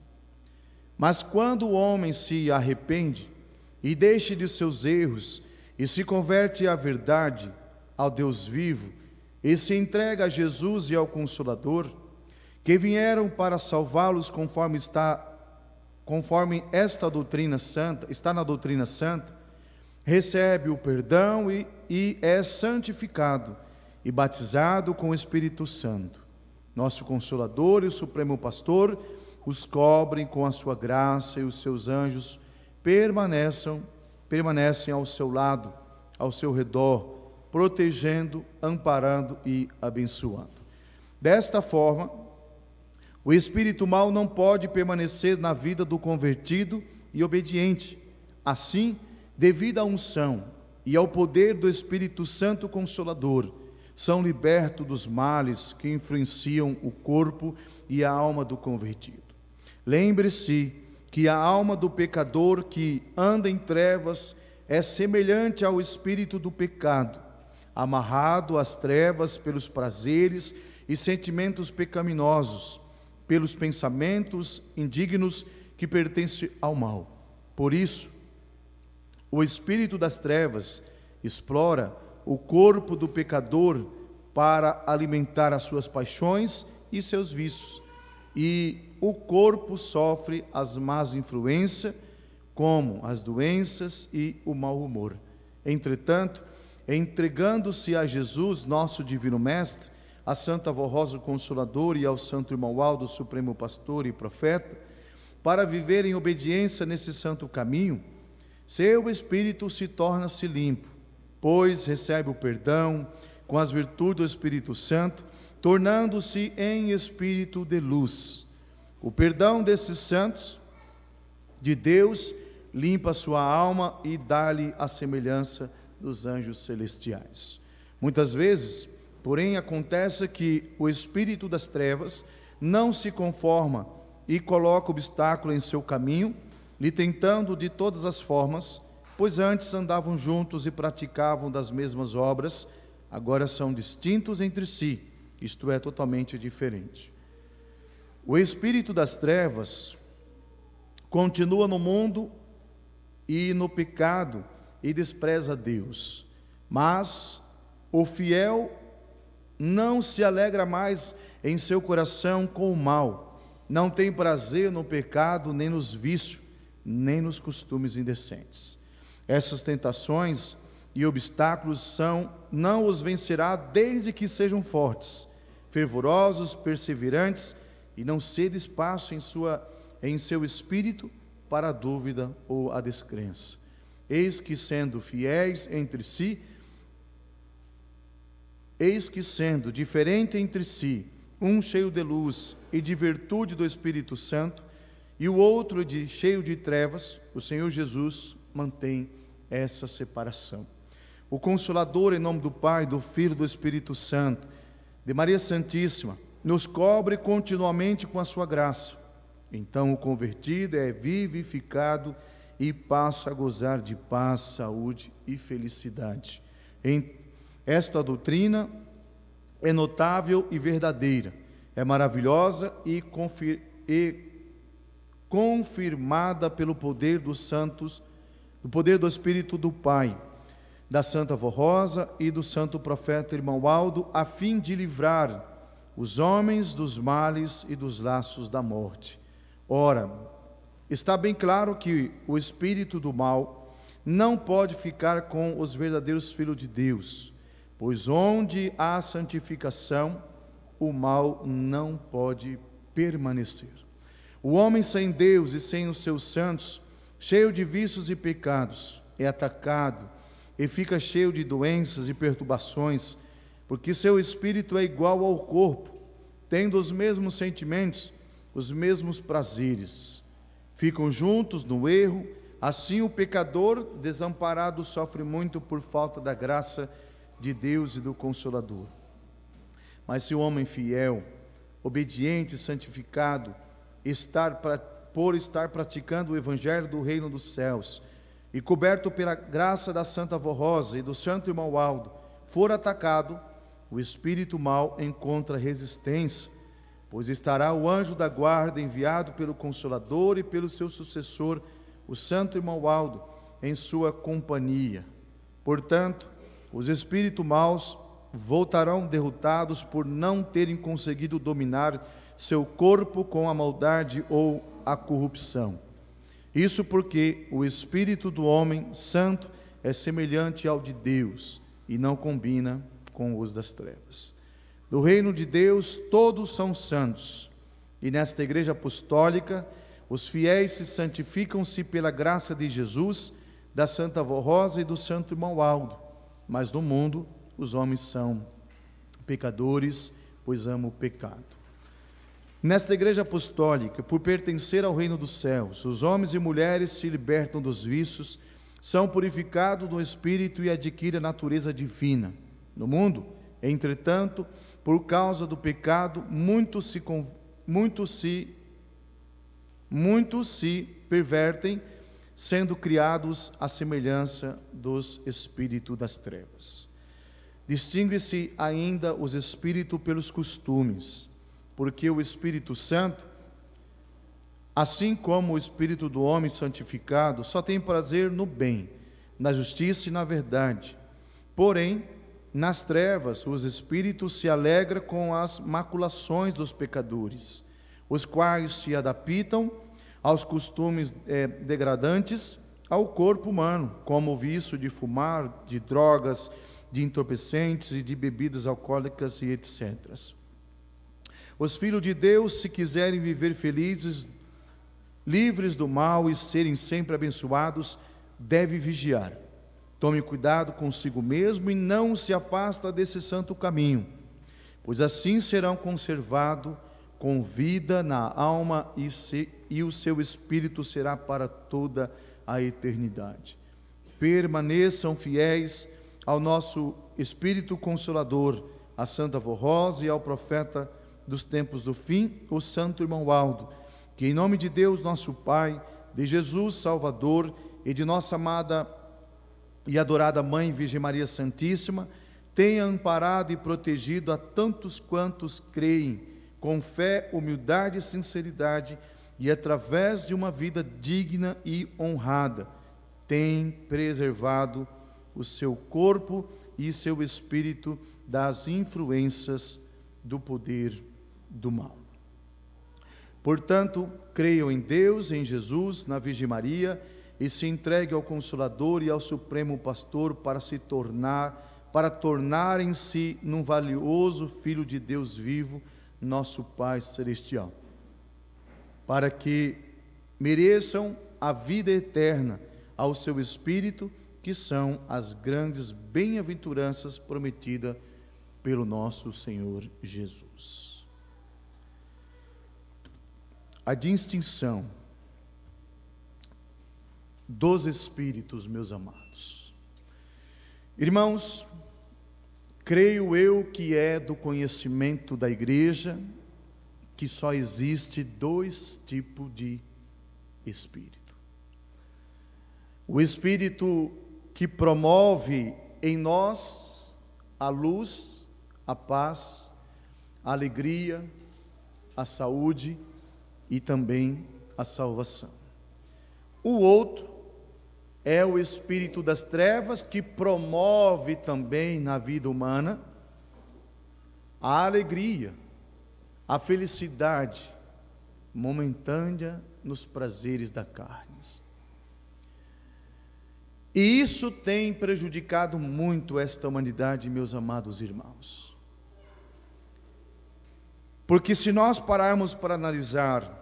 [SPEAKER 2] Mas quando o homem se arrepende e deixa de seus erros e se converte à verdade, ao Deus vivo, e se entrega a Jesus e ao Consolador, que vieram para salvá-los conforme esta doutrina santa, está na doutrina santa, recebe o perdão e é santificado e batizado com o Espírito Santo. Nosso Consolador e o Supremo Pastor os cobrem com a sua graça, e os seus anjos permanecem ao seu lado, ao seu redor, protegendo, amparando e abençoando. Desta forma, o espírito mau não pode permanecer na vida do convertido e obediente. Assim, devido à unção e ao poder do Espírito Santo Consolador, são libertos dos males que influenciam o corpo e a alma do convertido. Lembre-se que a alma do pecador que anda em trevas é semelhante ao espírito do pecado, amarrado às trevas pelos prazeres e sentimentos pecaminosos, pelos pensamentos indignos que pertencem ao mal. Por isso, o espírito das trevas explora o corpo do pecador para alimentar as suas paixões e seus vícios, e o corpo sofre as más influências, como as doenças e o mau humor. Entretanto, entregando-se a Jesus, nosso Divino Mestre, a Santa Avó Rosa Consoladora e ao Santo Irmão Aldo, Supremo Pastor e Profeta, para viver em obediência nesse santo caminho, seu espírito se torna-se limpo, pois recebe o perdão com as virtudes do Espírito Santo, tornando-se em espírito de luz. O perdão desses santos de Deus limpa a sua alma e dá-lhe a semelhança dos anjos celestiais. Muitas vezes, porém, acontece que o espírito das trevas não se conforma e coloca obstáculo em seu caminho, lhe tentando de todas as formas, pois antes andavam juntos e praticavam das mesmas obras, agora são distintos entre si, isto é, totalmente diferente. O espírito das trevas continua no mundo e no pecado e despreza Deus, mas o fiel não se alegra mais em seu coração com o mal, não tem prazer no pecado, nem nos vícios, nem nos costumes indecentes. Essas tentações e obstáculos não os vencerá desde que sejam fortes, fervorosos, perseverantes e não cede espaço em seu espírito para a dúvida ou a descrença. Eis que sendo diferente entre si, um cheio de luz e de virtude do Espírito Santo, e o outro cheio de trevas, o Senhor Jesus mantém essa separação. O Consolador, em nome do Pai, do Filho e do Espírito Santo, de Maria Santíssima, nos cobre continuamente com a sua graça. Então o convertido é vivificado e passa a gozar de paz, saúde e felicidade. Esta doutrina é notável e verdadeira, é maravilhosa e confirmada pelo poder dos santos, do poder do Espírito do Pai, da Santa Vó Rosa e do Santo Profeta Irmão Aldo, a fim de livrar os homens dos males e dos laços da morte. Ora, está bem claro que o espírito do mal não pode ficar com os verdadeiros filhos de Deus, pois onde há santificação, o mal não pode permanecer. O homem sem Deus e sem os seus santos, cheio de vícios e pecados, é atacado e fica cheio de doenças e perturbações, porque seu espírito é igual ao corpo, tendo os mesmos sentimentos, os mesmos prazeres. Ficam juntos no erro, assim o pecador desamparado sofre muito por falta da graça de Deus e do Consolador. Mas se o homem fiel, obediente e santificado, por estar praticando o Evangelho do Reino dos Céus, e coberto pela graça da Santa Vó Rosa e do Santo Irmão Aldo, for atacado, o espírito mau encontra resistência, pois estará o anjo da guarda enviado pelo Consolador e pelo seu sucessor, o Santo Irmão Aldo, em sua companhia. Portanto, os espíritos maus voltarão derrotados por não terem conseguido dominar seu corpo com a maldade ou a corrupção. Isso porque o espírito do homem santo é semelhante ao de Deus e não combina com os das trevas. No reino de Deus todos são santos, e nesta igreja apostólica os fiéis se santificam-se pela graça de Jesus, da Santa Vó Rosa e do Santo Irmão Aldo. Mas no mundo os homens são pecadores, pois amam o pecado. Nesta igreja apostólica, por pertencer ao reino dos céus, os homens e mulheres se libertam dos vícios, são purificados no espírito e adquirem a natureza divina. No mundo, entretanto, por causa do pecado, muitos se pervertem, sendo criados à semelhança dos espíritos das trevas. Distingue-se ainda os espíritos pelos costumes, porque o Espírito Santo, assim como o espírito do homem santificado, só tem prazer no bem, na justiça e na verdade. Porém, nas trevas, os espíritos se alegram com as maculações dos pecadores, os quais se adaptam aos costumes degradantes ao corpo humano, como o vício de fumar, de drogas, de entorpecentes e de bebidas alcoólicas e etc. Os filhos de Deus, se quiserem viver felizes, livres do mal e serem sempre abençoados, devem vigiar. Tome cuidado consigo mesmo e não se afasta desse santo caminho, pois assim serão conservados com vida na alma e o seu espírito será para toda a eternidade. permaneçam fiéis ao nosso Espírito Consolador, a Santa Avó Rosa e ao profeta dos tempos do fim, o Santo Irmão Aldo, que em nome de Deus nosso Pai, de Jesus Salvador e de nossa amada e adorada Mãe Virgem Maria Santíssima, tenha amparado e protegido a tantos quantos creem, com fé, humildade e sinceridade, e através de uma vida digna e honrada, tem preservado o seu corpo e seu espírito das influências do poder do mal. Portanto, creiam em Deus, em Jesus, na Virgem Maria, e se entregue ao Consolador e ao Supremo Pastor para tornarem-se num valioso Filho de Deus vivo, nosso Pai Celestial, para que mereçam a vida eterna ao seu Espírito, que são as grandes bem-aventuranças prometidas pelo nosso Senhor Jesus. A distinção dos Espíritos, meus amados. Irmãos, creio eu que é do conhecimento da Igreja que só existe 2 tipos de Espírito. O Espírito que promove em nós a luz, a paz, a alegria, a saúde e também a salvação. O outro é o espírito das trevas, que promove também na vida humana a alegria, a felicidade momentânea nos prazeres da carne. E isso tem prejudicado muito esta humanidade, meus amados irmãos. Porque se nós pararmos para analisar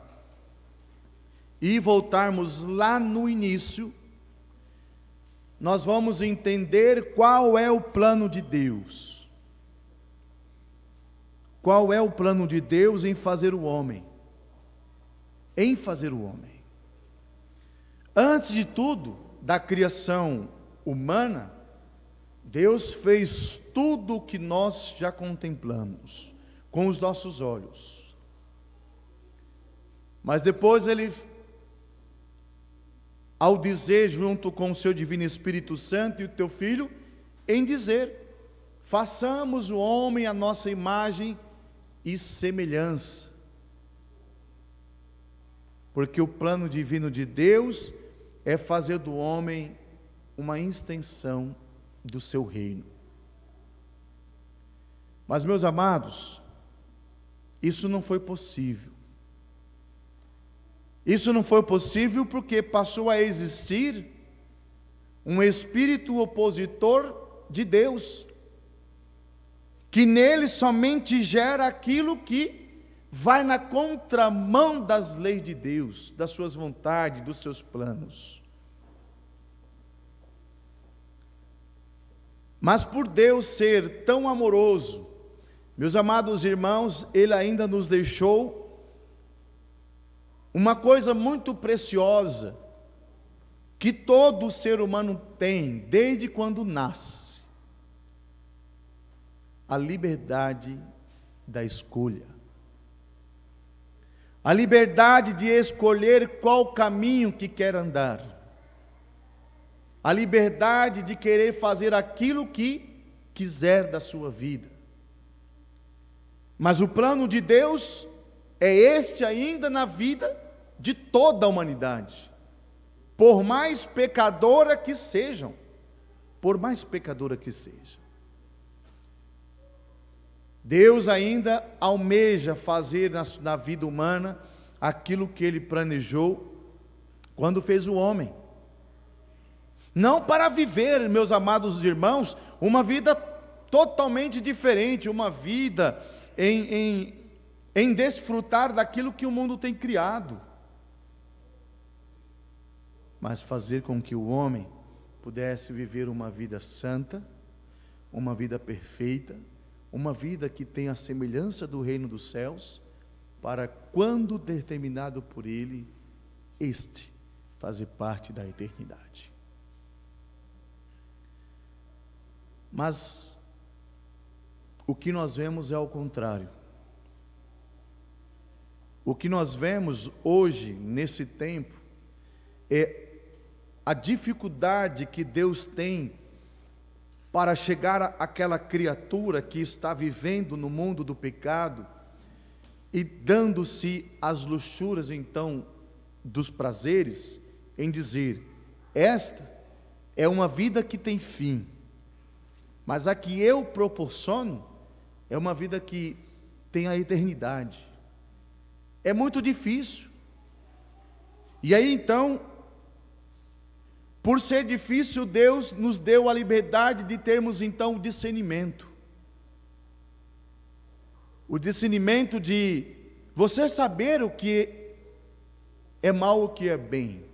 [SPEAKER 2] e voltarmos lá no início, nós vamos entender qual é o plano de Deus. Qual é o plano de Deus em fazer o homem? Em fazer o homem. Antes de tudo, da criação humana, Deus fez tudo o que nós já contemplamos com os nossos olhos. Mas depois Ele, ao dizer junto com o seu Divino Espírito Santo e o teu Filho, em dizer: façamos o homem à nossa imagem e semelhança. Porque o plano divino de Deus é fazer do homem uma extensão do seu reino. Mas, meus amados, isso não foi possível. Isso não foi possível porque passou a existir um espírito opositor de Deus, que nele somente gera aquilo que vai na contramão das leis de Deus, das suas vontades, dos seus planos. Mas por Deus ser tão amoroso, meus amados irmãos, Ele ainda nos deixou uma coisa muito preciosa, que todo ser humano tem, desde quando nasce: a liberdade da escolha. A liberdade de escolher qual caminho que quer andar. A liberdade de querer fazer aquilo que quiser da sua vida. Mas o plano de Deus é este ainda na vida de toda a humanidade. Por mais pecadora que sejam. Por mais pecadora que seja. Deus ainda almeja fazer na vida humana aquilo que Ele planejou quando fez o homem. Não para viver, meus amados irmãos, uma vida totalmente diferente, uma vida em desfrutar daquilo que o mundo tem criado, mas fazer com que o homem pudesse viver uma vida santa, uma vida perfeita, uma vida que tenha a semelhança do reino dos céus, para quando determinado por Ele, fazer parte da eternidade. Mas o que nós vemos é ao contrário. O que nós vemos hoje, nesse tempo, é a dificuldade que Deus tem para chegar àquela criatura que está vivendo no mundo do pecado e dando-se as luxúrias, então, dos prazeres, em dizer: esta é uma vida que tem fim, mas a que eu proporciono é uma vida que tem a eternidade. É muito difícil. E aí então, por ser difícil, Deus nos deu a liberdade de termos então o discernimento. O discernimento de você saber o que é mal e o que é bem.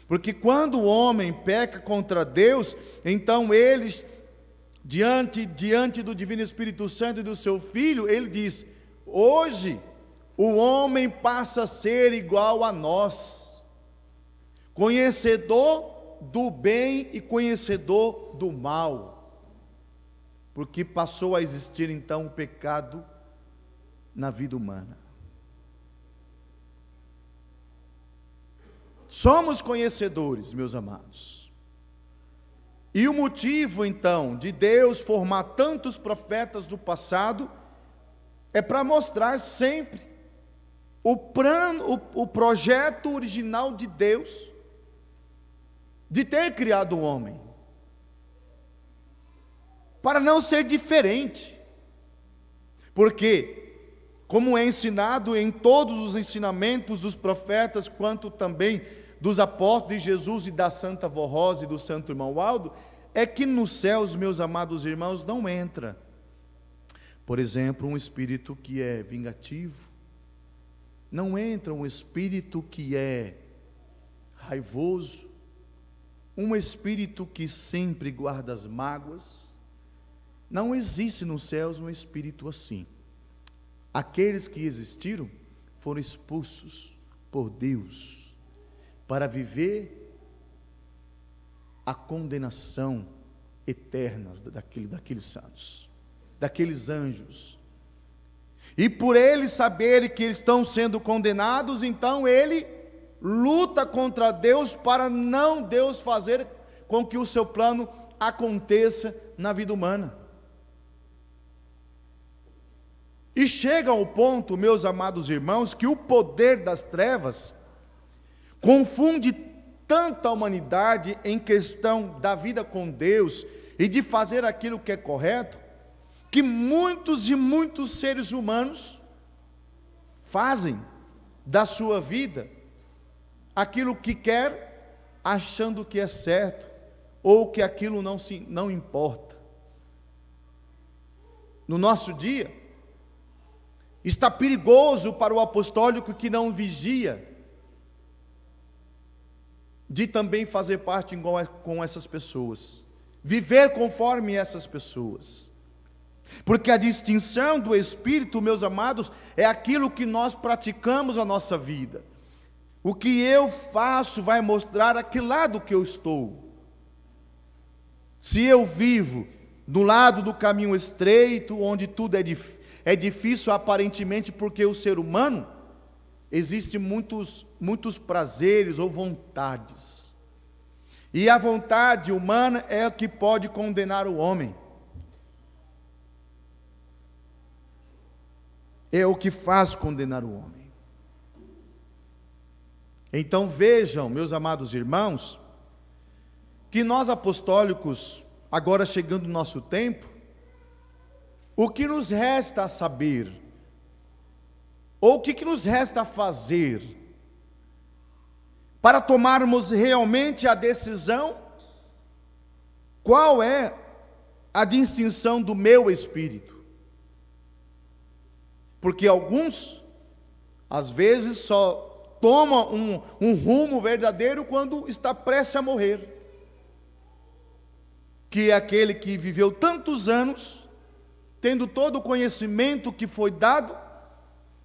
[SPEAKER 2] Porque quando o homem peca contra Deus, então ele, diante do Divino Espírito Santo e do seu Filho, ele diz: hoje o homem passa a ser igual a nós, conhecedor do bem e conhecedor do mal, porque passou a existir então o pecado na vida humana. Somos conhecedores, meus amados. E o motivo então de Deus formar tantos profetas do passado é para mostrar sempre o plano, o projeto original de Deus de ter criado o homem, para não ser diferente. Porque, como é ensinado em todos os ensinamentos dos profetas, quanto também dos apóstolos de Jesus e da Santa Vó Rosa e do Santo Irmão Aldo, é que nos céus, meus amados irmãos, não entra, por exemplo, um espírito que é vingativo, não entra um espírito que é raivoso, um espírito que sempre guarda as mágoas. Não existe nos céus um espírito assim. Aqueles que existiram foram expulsos por Deus para viver a condenação eterna daqueles santos, daqueles anjos. E por eles saberem que eles estão sendo condenados, então ele luta contra Deus para não Deus fazer com que o seu plano aconteça na vida humana. E chega ao ponto, meus amados irmãos, que o poder das trevas confunde tanta humanidade em questão da vida com Deus e de fazer aquilo que é correto, que muitos e muitos seres humanos fazem da sua vida aquilo que quer, achando que é certo, ou que aquilo não importa. No nosso dia, está perigoso para o apostólico que não vigia, de também fazer parte igual com essas pessoas, viver conforme essas pessoas. Porque a distinção do Espírito, meus amados, é aquilo que nós praticamos na nossa vida. O que eu faço vai mostrar a que lado que eu estou. Se eu vivo do lado do caminho estreito, onde tudo é difícil aparentemente, porque o ser humano, existem muitos prazeres ou vontades. E a vontade humana é a que pode condenar o homem. É o que faz condenar o homem. Então vejam, meus amados irmãos, que nós apostólicos, agora chegando no nosso tempo, o que nos resta a saber, ou o que nos resta a fazer, para tomarmos realmente a decisão, qual é a distinção do meu espírito? Porque alguns, às vezes, só tomam um rumo verdadeiro quando está prestes a morrer. Que é aquele que viveu tantos anos, tendo todo o conhecimento que foi dado,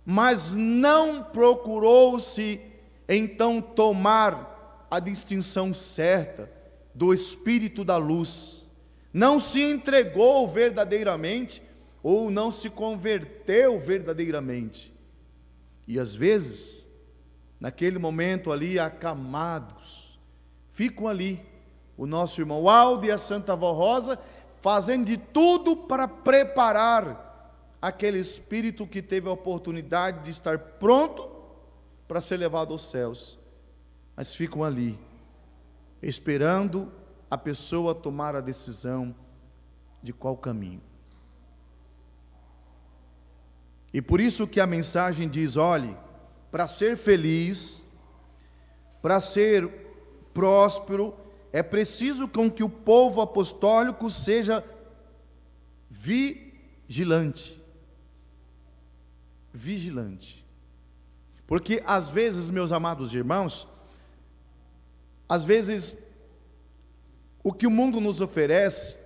[SPEAKER 2] mas não procurou-se então tomar a distinção certa do espírito da luz, não se entregou verdadeiramente, ou não se converteu verdadeiramente. E às vezes, naquele momento ali, acamados, ficam ali, o nosso irmão Aldo e a Santa Avó Rosa, fazendo de tudo para preparar aquele espírito que teve a oportunidade de estar pronto para ser levado aos céus, mas ficam ali, esperando a pessoa tomar a decisão de qual caminho. E por isso que a mensagem diz: olhe, para ser feliz, para ser próspero, é preciso com que o povo apostólico seja vigilante. Vigilante. Porque às vezes, meus amados irmãos, às vezes o que o mundo nos oferece,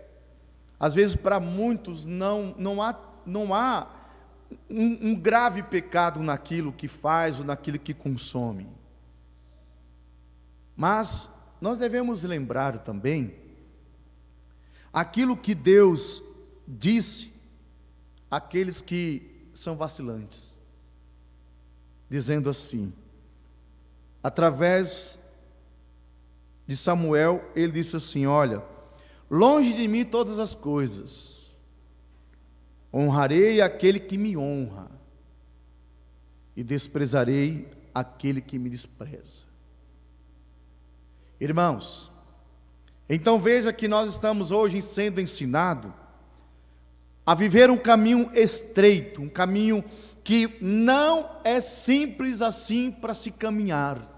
[SPEAKER 2] às vezes para muitos não há um grave pecado naquilo que faz ou naquilo que consome. Mas nós devemos lembrar também aquilo que Deus disse àqueles que são vacilantes, dizendo assim, através de Samuel, ele disse assim: olha, longe de mim todas as coisas, honrarei aquele que me honra, e desprezarei aquele que me despreza. Irmãos, então veja que nós estamos hoje sendo ensinados a viver um caminho estreito, um caminho que não é simples assim para se caminhar.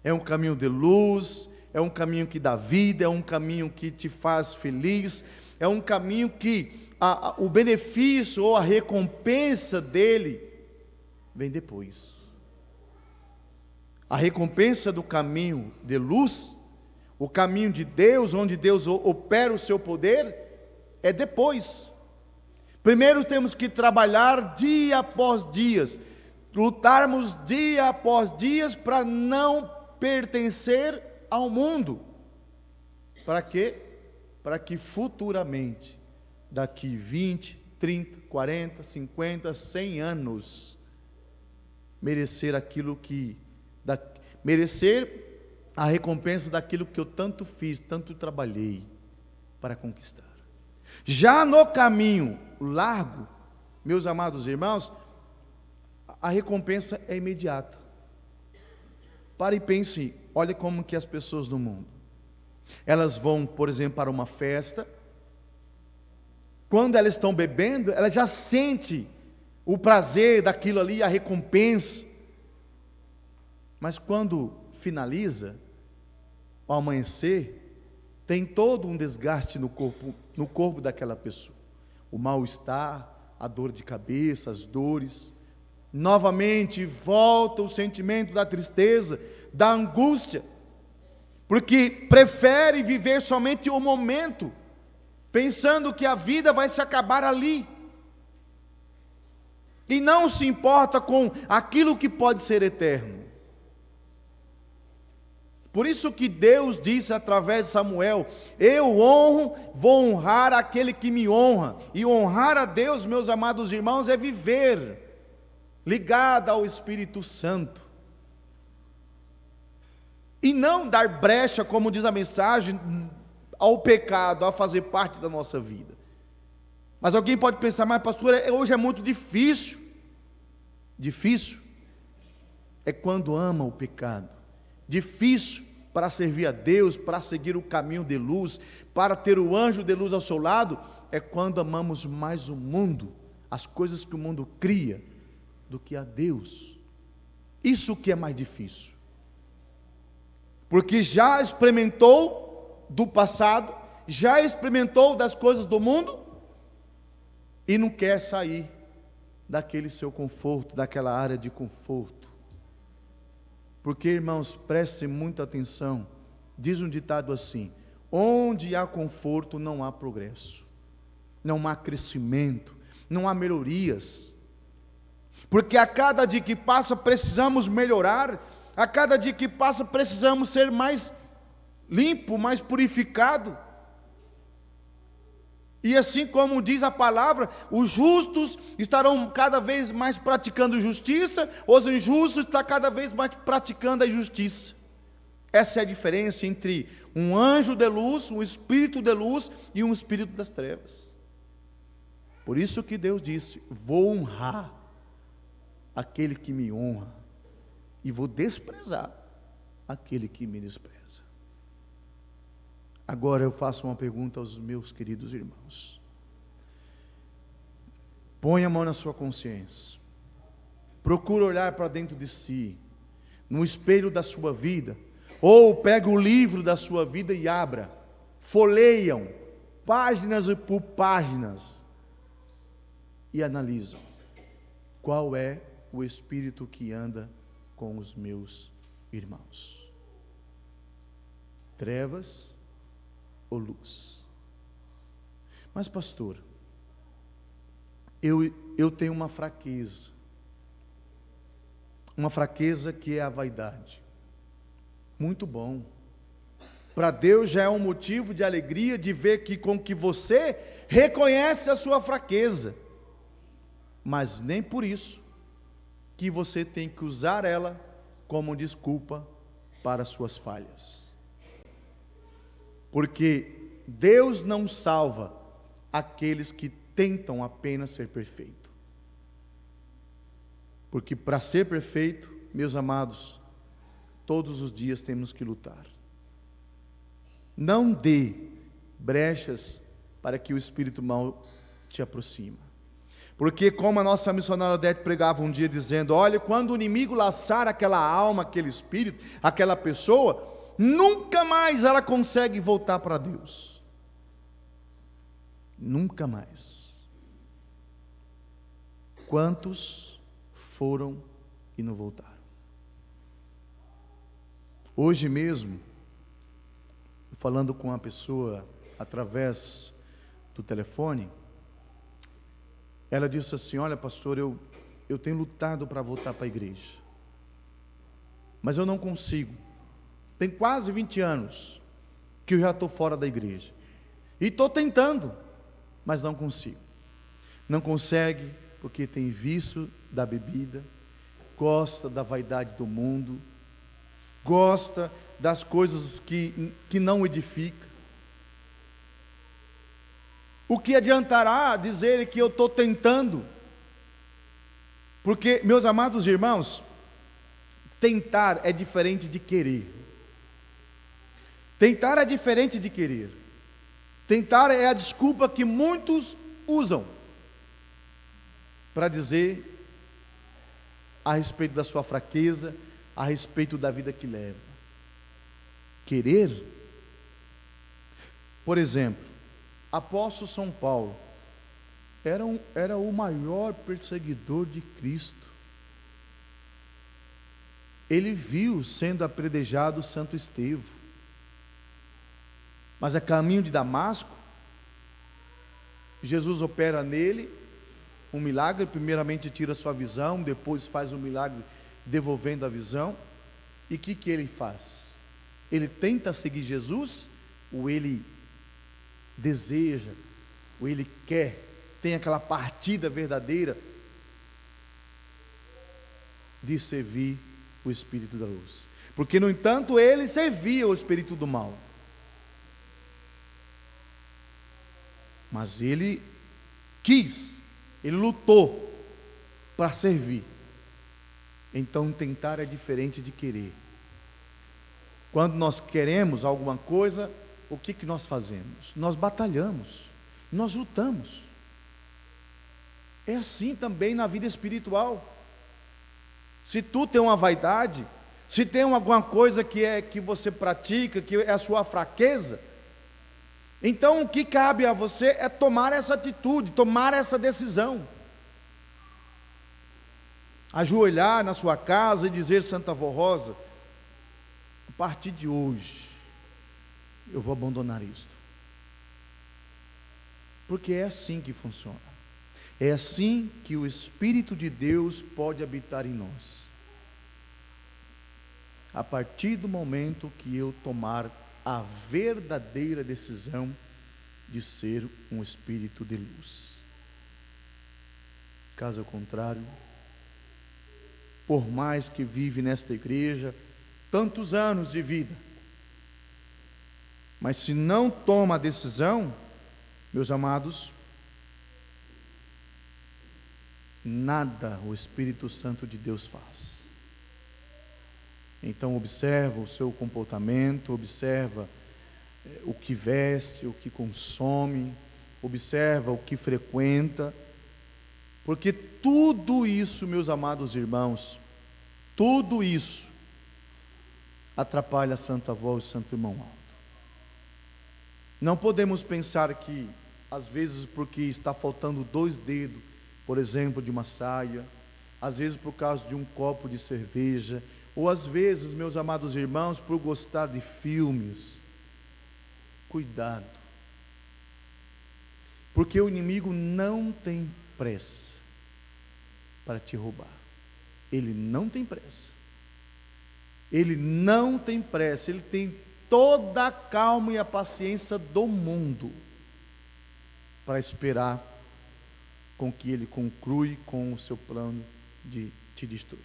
[SPEAKER 2] É um caminho de luz, é um caminho que dá vida, é um caminho que te faz feliz, é um caminho que o benefício ou a recompensa dele vem depois. A recompensa do caminho de luz, o caminho de Deus, onde Deus opera o seu poder, é depois. Primeiro temos que trabalhar dia após dia, lutarmos dia após dia para não pertencer ao mundo. Para quê? Para que futuramente, daqui 20, 30, 40, 50, 100 anos, merecer a recompensa daquilo que eu tanto fiz, tanto trabalhei para conquistar. Já no caminho largo, meus amados irmãos, a recompensa é imediata. Pare e pense, olha como que as pessoas do mundo, elas vão, por exemplo, para uma festa, quando elas estão bebendo, elas já sentem o prazer daquilo ali, a recompensa, mas quando finaliza, ao amanhecer, tem todo um desgaste no corpo daquela pessoa, o mal-estar, a dor de cabeça, as dores, novamente volta o sentimento da tristeza, da angústia, porque prefere viver somente o momento, pensando que a vida vai se acabar ali, e não se importa com aquilo que pode ser eterno. Por isso que Deus disse através de Samuel: eu honro, vou honrar aquele que me honra. E honrar a Deus, meus amados irmãos, é viver ligado ao Espírito Santo, e não dar brecha, como diz a mensagem, ao pecado, a fazer parte da nossa vida. Mas alguém pode pensar: mas pastor, hoje é muito difícil. Difícil é quando ama o pecado. Difícil para servir a Deus, para seguir o caminho de luz, para ter o anjo de luz ao seu lado, é quando amamos mais o mundo, as coisas que o mundo cria, do que a Deus. Isso que é mais difícil, porque já experimentou do passado, já experimentou das coisas do mundo, e não quer sair daquele seu conforto, daquela área de conforto. Porque, irmãos, prestem muita atenção, diz um ditado assim: onde há conforto não há progresso, não há crescimento, não há melhorias, porque a cada dia que passa precisamos melhorar, a cada dia que passa precisamos ser mais limpo, mais purificado. E assim como diz a palavra, os justos estarão cada vez mais praticando justiça, os injustos estão cada vez mais praticando a injustiça. Essa é a diferença entre um anjo de luz, um espírito de luz e um espírito das trevas. Por isso que Deus disse: vou honrar aquele que me honra e vou desprezar aquele que me despreza. Agora eu faço uma pergunta aos meus queridos irmãos. Põe a mão na sua consciência. Procura olhar para dentro de si, no espelho da sua vida, ou pega o livro da sua vida e abra. Folheiam, páginas por páginas, e analisam. Qual é o espírito que anda com os meus irmãos? Trevas ou luz? Mas pastor, eu tenho uma fraqueza que é a vaidade. Muito bom. Para Deus já é um motivo de alegria de ver que com que você reconhece a sua fraqueza, mas nem por isso que você tem que usar ela como desculpa para suas falhas. Porque Deus não salva aqueles que tentam apenas ser perfeito. Porque para ser perfeito, meus amados, todos os dias temos que lutar. Não dê brechas para que o espírito mau te aproxime. Porque como a nossa missionária Odete pregava um dia dizendo: olha, quando o inimigo laçar aquela alma, aquele espírito, aquela pessoa, nunca mais ela consegue voltar para Deus. Nunca mais. Quantos foram e não voltaram? Hoje mesmo, falando com uma pessoa através do telefone, ela disse assim: olha pastor, eu tenho lutado para voltar para a igreja, mas eu não consigo. Tem quase 20 anos que eu já estou fora da igreja, e estou tentando, mas não consigo. Não consegue porque tem vício da bebida, gosta da vaidade do mundo, gosta das coisas que não edificam. O que adiantará dizer que eu estou tentando? Porque, meus amados irmãos, tentar é diferente de querer. Tentar é diferente de querer. Tentar é a desculpa que muitos usam para dizer a respeito da sua fraqueza, a respeito da vida que leva. Querer, por exemplo, apóstolo São Paulo era o maior perseguidor de Cristo. Ele viu sendo apedrejado Santo Estevão, mas a caminho de Damasco, Jesus opera nele um milagre. Primeiramente tira sua visão, depois faz um milagre devolvendo a visão. E o que ele faz? Ele tenta seguir Jesus, ou ele deseja, ou ele quer, tem aquela partida verdadeira de servir o Espírito da luz? Porque no entanto ele servia o Espírito do mal, mas ele quis, ele lutou para servir. Então tentar é diferente de querer. Quando nós queremos alguma coisa, o que nós fazemos? Nós batalhamos, nós lutamos. É assim também na vida espiritual. Se tu tem uma vaidade, se tem alguma coisa que você pratica, que é a sua fraqueza, então o que cabe a você é tomar essa atitude, tomar essa decisão. Ajoelhar na sua casa e dizer: Santa Avó Rosa, a partir de hoje eu vou abandonar isto. Porque é assim que funciona. É assim que o Espírito de Deus pode habitar em nós. A partir do momento que eu tomar a verdadeira decisão de ser um espírito de luz. Caso contrário, por mais que vive nesta igreja tantos anos de vida, mas se não toma a decisão, meus amados, nada o Espírito Santo de Deus faz. Então observa o seu comportamento, observa o que veste, o que consome, observa o que frequenta, porque tudo isso, meus amados irmãos, tudo isso atrapalha a Santa Voz e Santo Irmão Aldo. Não podemos pensar que, às vezes, porque está faltando 2 dedos, por exemplo, de uma saia, às vezes por causa de um copo de cerveja, ou às vezes, meus amados irmãos, por gostar de filmes. Cuidado, porque o inimigo não tem pressa para te roubar. Ele não tem pressa. Ele não tem pressa. Ele tem toda a calma e a paciência do mundo para esperar com que ele conclui com o seu plano de te destruir.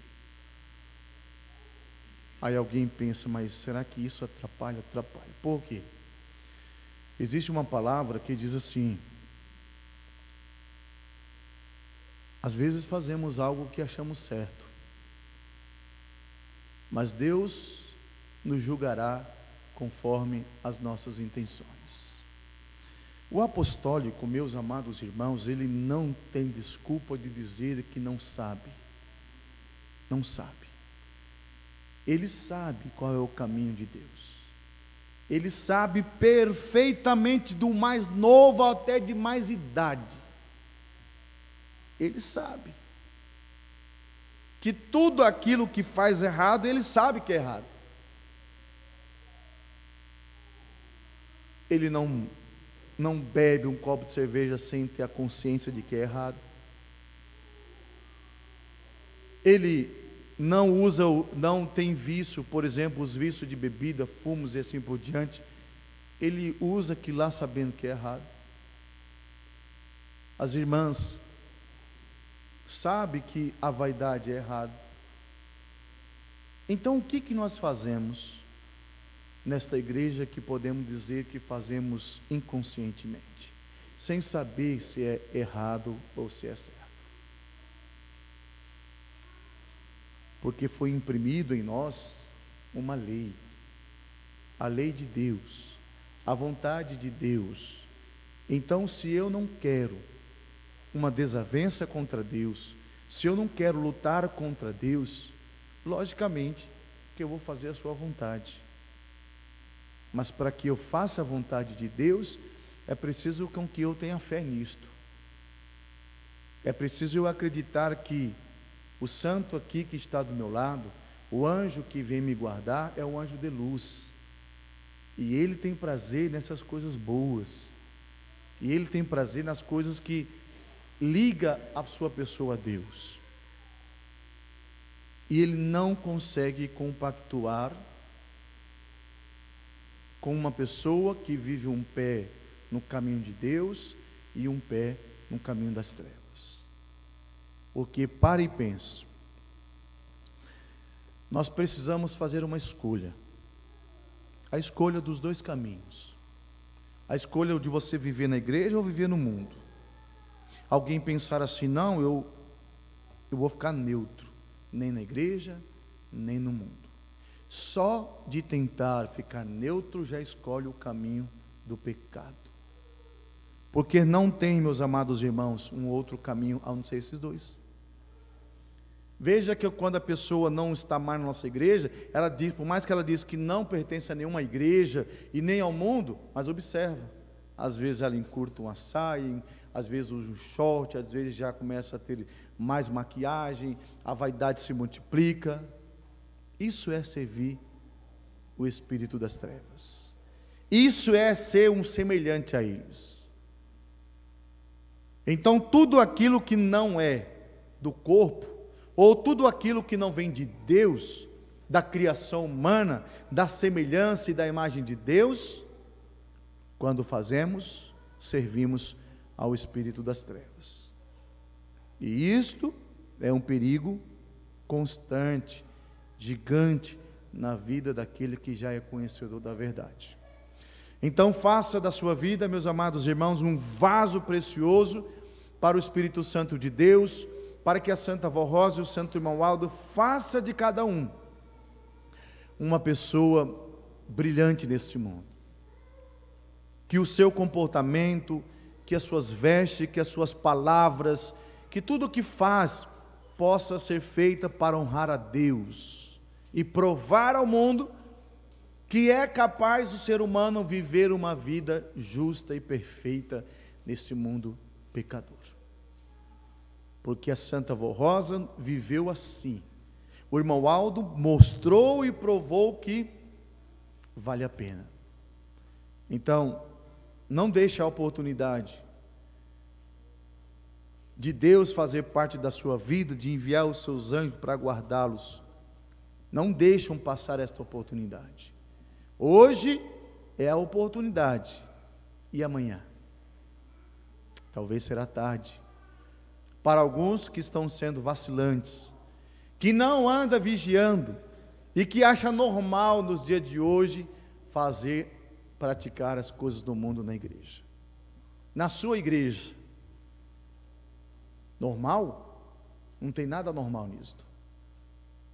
[SPEAKER 2] Aí alguém pensa, mas será que isso atrapalha? Atrapalha. Por quê? Existe uma palavra que diz assim: às vezes fazemos algo que achamos certo, mas Deus nos julgará conforme as nossas intenções. O apostólico, meus amados irmãos, ele não tem desculpa de dizer que não sabe. Não sabe. Ele sabe qual é o caminho de Deus. Ele sabe perfeitamente, do mais novo até de mais idade. Ele sabe que tudo aquilo que faz errado, ele sabe que é errado. Ele não bebe um copo de cerveja sem ter a consciência de que é errado. Ele não tem vício, por exemplo, os vícios de bebida, fumos e assim por diante. Ele usa aquilo lá sabendo que é errado. As irmãs sabem que a vaidade é errado. Então o que nós fazemos nesta igreja que podemos dizer que fazemos inconscientemente, sem saber se é errado ou se é certo? Porque foi imprimido em nós uma lei, a lei de Deus, a vontade de Deus. Então, se eu não quero uma desavença contra Deus, se eu não quero lutar contra Deus, logicamente que eu vou fazer a sua vontade. Mas para que eu faça a vontade de Deus, é preciso que eu tenha fé nisto. É preciso eu acreditar que o santo aqui que está do meu lado, o anjo que vem me guardar, é um anjo de luz. E ele tem prazer nessas coisas boas. E ele tem prazer nas coisas que liga a sua pessoa a Deus. E ele não consegue compactuar com uma pessoa que vive um pé no caminho de Deus e um pé no caminho das trevas. Porque, para e pense, nós precisamos fazer uma escolha. A escolha dos 2 caminhos. A escolha de você viver na igreja ou viver no mundo. Alguém pensar assim, não, eu vou ficar neutro, nem na igreja, nem no mundo. Só de tentar ficar neutro já escolhe o caminho do pecado. Porque não tem, meus amados irmãos, um outro caminho a não ser esses 2. Veja que quando a pessoa não está mais na nossa igreja, ela diz, por mais que ela diz que não pertence a nenhuma igreja e nem ao mundo, mas observa, às vezes ela encurta uma saia, às vezes usa um short, às vezes já começa a ter mais maquiagem, a vaidade se multiplica. Isso é servir o espírito das trevas. Isso é ser um semelhante a eles. Então tudo aquilo que não é do corpo, ou tudo aquilo que não vem de Deus, da criação humana, da semelhança e da imagem de Deus, quando fazemos, servimos ao espírito das trevas. E isto é um perigo constante, gigante, na vida daquele que já é conhecedor da verdade. Então faça da sua vida, meus amados irmãos, um vaso precioso para o Espírito Santo de Deus, para que a Santa Vó Rosa e o Santo Irmão Aldo faça de cada um uma pessoa brilhante neste mundo. Que o seu comportamento, que as suas vestes, que as suas palavras, que tudo o que faz possa ser feita para honrar a Deus e provar ao mundo que é capaz o ser humano viver uma vida justa e perfeita neste mundo pecador. Porque a Santa Vó Rosa viveu assim. O irmão Aldo mostrou e provou que vale a pena. Então, não deixe a oportunidade de Deus fazer parte da sua vida, de enviar os seus anjos para guardá-los. Não deixem passar esta oportunidade. Hoje é a oportunidade. E amanhã? Talvez será tarde. Para alguns que estão sendo vacilantes, que não andam vigiando e que acham normal nos dias de hoje praticar as coisas do mundo na igreja. Na sua igreja, normal? Não tem nada normal nisto.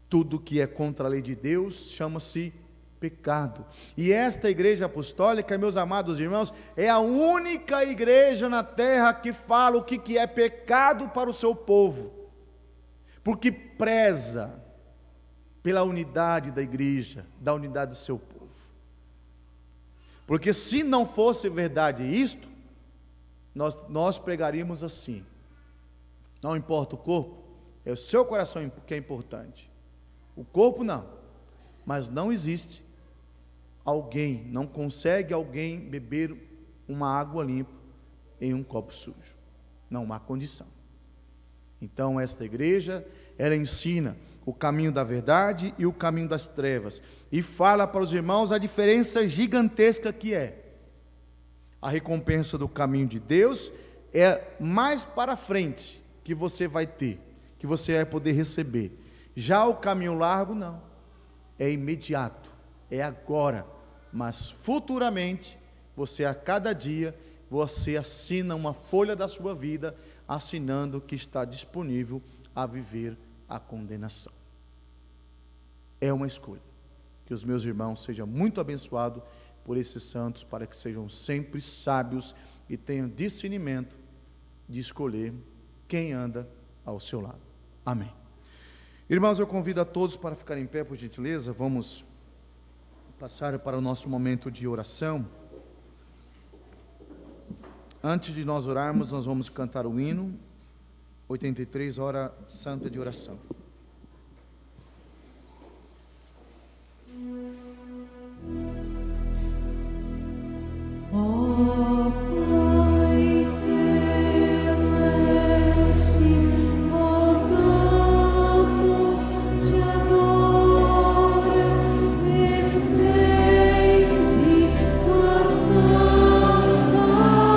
[SPEAKER 2] Tudo que é contra a lei de Deus chama-se pecado. E esta igreja apostólica, meus amados irmãos, é a única igreja na terra que fala o que é pecado para o seu povo, porque preza pela unidade da igreja, da unidade do seu povo. Porque se não fosse verdade isto, nós pregaríamos assim: não importa o corpo, é o seu coração que é importante, o corpo não. Mas não existe alguém, não consegue alguém beber uma água limpa em um copo sujo, não há condição. Então esta igreja, ela ensina o caminho da verdade e o caminho das trevas, e fala para os irmãos a diferença gigantesca que é. A recompensa do caminho de Deus é mais para frente que você vai ter, que você vai poder receber. Já o caminho largo não, é imediato, é agora, mas futuramente, você a cada dia, você assina uma folha da sua vida, assinando que está disponível a viver a condenação. É uma escolha. Que os meus irmãos sejam muito abençoados por esses santos, para que sejam sempre sábios e tenham discernimento de escolher quem anda ao seu lado. Amém. Irmãos, eu convido a todos para ficarem em pé, por gentileza. Vamos passar para o nosso momento de oração. Antes de nós orarmos, nós vamos cantar o hino 83, hora santa de oração.
[SPEAKER 1] Ó Pai celeste, rogamos te agora, estende tua santa mão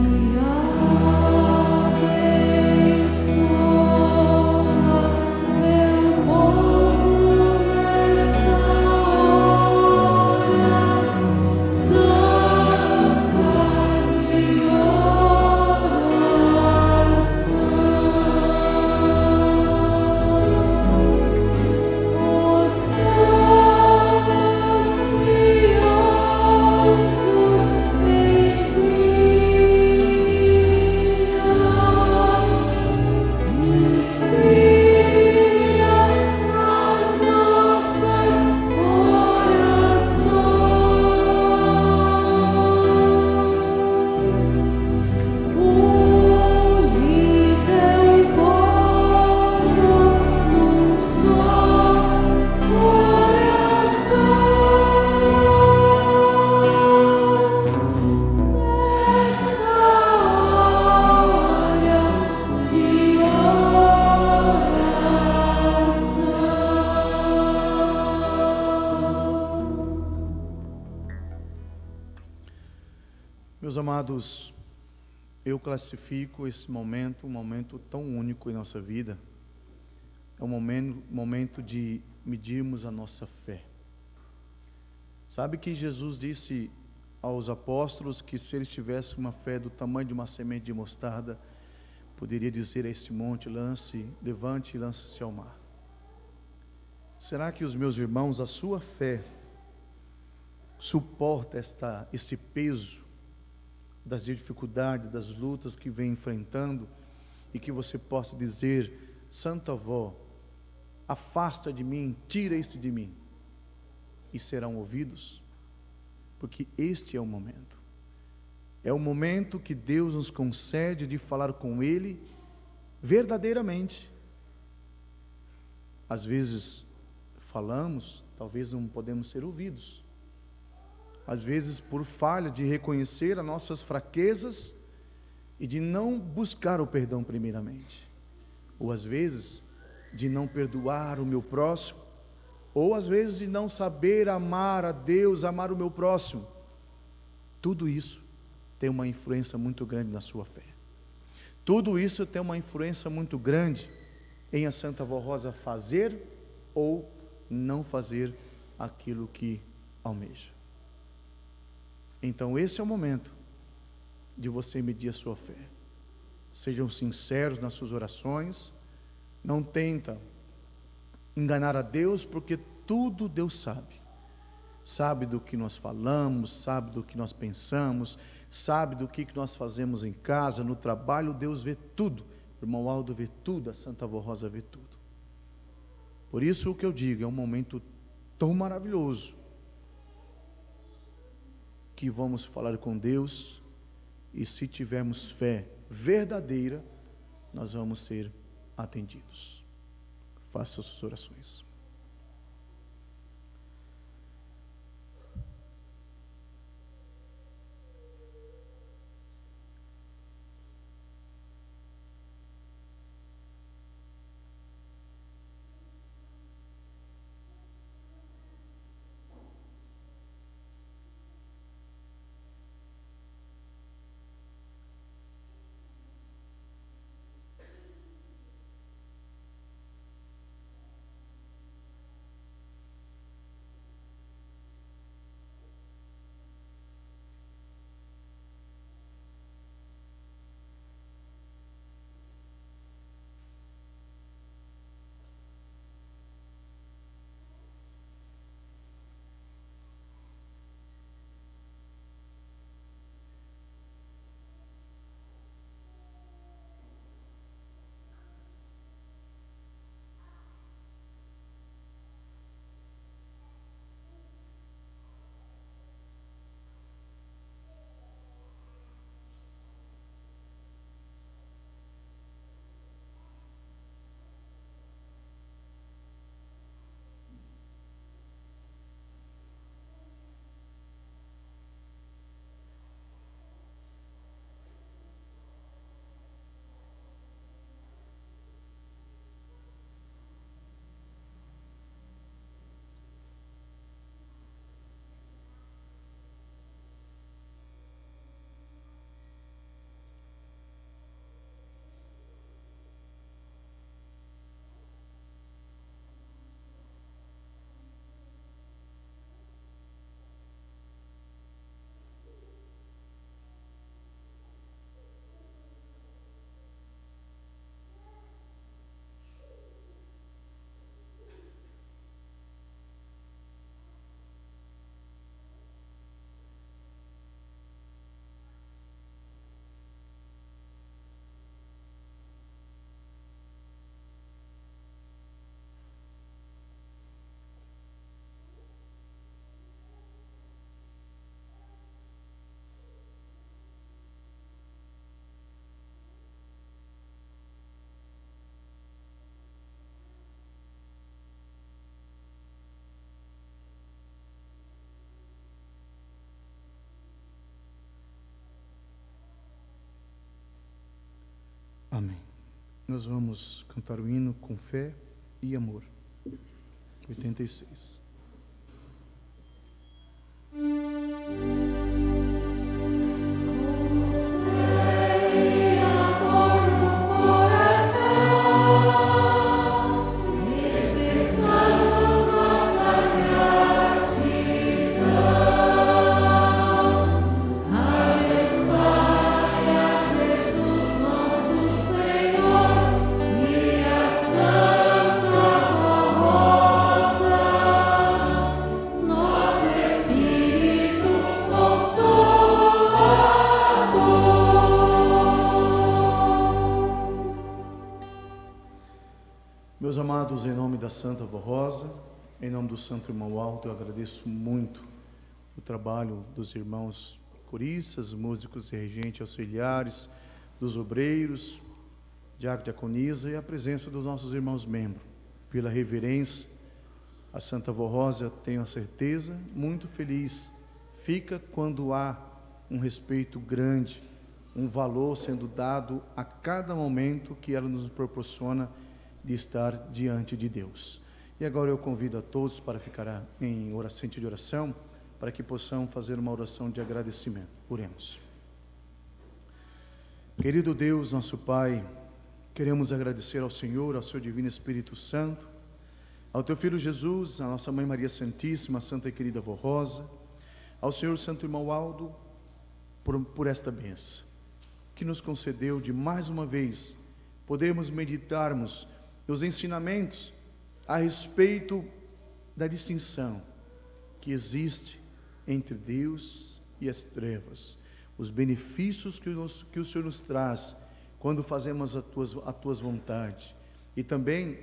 [SPEAKER 1] e
[SPEAKER 2] amados, eu classifico esse momento um momento tão único em nossa vida. É um momento de medirmos a nossa fé. Sabe que Jesus disse aos apóstolos que se eles tivessem uma fé do tamanho de uma semente de mostarda, poderia dizer a este monte: levante e lance-se ao mar. Será que os meus irmãos, a sua fé suporta este peso das dificuldades, das lutas que vem enfrentando, e que você possa dizer: Santa Avó, afasta de mim, tira isto de mim, e serão ouvidos? Porque este é o momento. É o momento que Deus nos concede de falar com Ele verdadeiramente. Às vezes falamos, talvez não podemos ser ouvidos. Às vezes por falha de reconhecer as nossas fraquezas e de não buscar o perdão primeiramente. Ou às vezes de não perdoar o meu próximo. Ou às vezes de não saber amar a Deus, amar o meu próximo. Tudo isso tem uma influência muito grande na sua fé. Tudo isso tem uma influência muito grande em a Santa Avó Rosa fazer ou não fazer aquilo que almeja. Então esse é o momento de você medir a sua fé. Sejam sinceros nas suas orações. Não tenta enganar a Deus, porque tudo Deus sabe. Sabe do que nós falamos, sabe do que nós pensamos, sabe do que nós fazemos em casa, no trabalho. Deus vê tudo. O irmão Aldo vê tudo, a Santa Avó Rosa vê tudo. Por isso o que eu digo, é um momento tão maravilhoso que vamos falar com Deus, e se tivermos fé verdadeira, nós vamos ser atendidos. Faça as suas orações. Amém. Nós vamos cantar o hino com fé e amor. 86.
[SPEAKER 1] Com
[SPEAKER 2] Meus amados, em nome da Santa Avó Rosa, em nome do Santo Irmão Aldo, eu agradeço muito o trabalho dos irmãos coristas, músicos e regentes auxiliares, dos obreiros, diácono, diaconisa e a presença dos nossos irmãos membros. Pela reverência a Santa Avó Rosa, eu tenho a certeza, muito feliz fica quando há um respeito grande, um valor sendo dado a cada momento que ela nos proporciona de estar diante de Deus. E agora eu convido a todos para ficar em oração de oração, para que possamos fazer uma oração de agradecimento. Oremos. Querido Deus, nosso Pai, queremos agradecer ao Senhor, ao seu Divino Espírito Santo, ao Teu Filho Jesus, à nossa Mãe Maria Santíssima, a Santa e querida Avó Rosa, ao Senhor Santo Irmão Aldo, por esta bênção, que nos concedeu de mais uma vez, podermos meditarmos nos ensinamentos a respeito da distinção que existe entre Deus e as trevas, os benefícios que o Senhor nos traz quando fazemos as tuas vontades, e também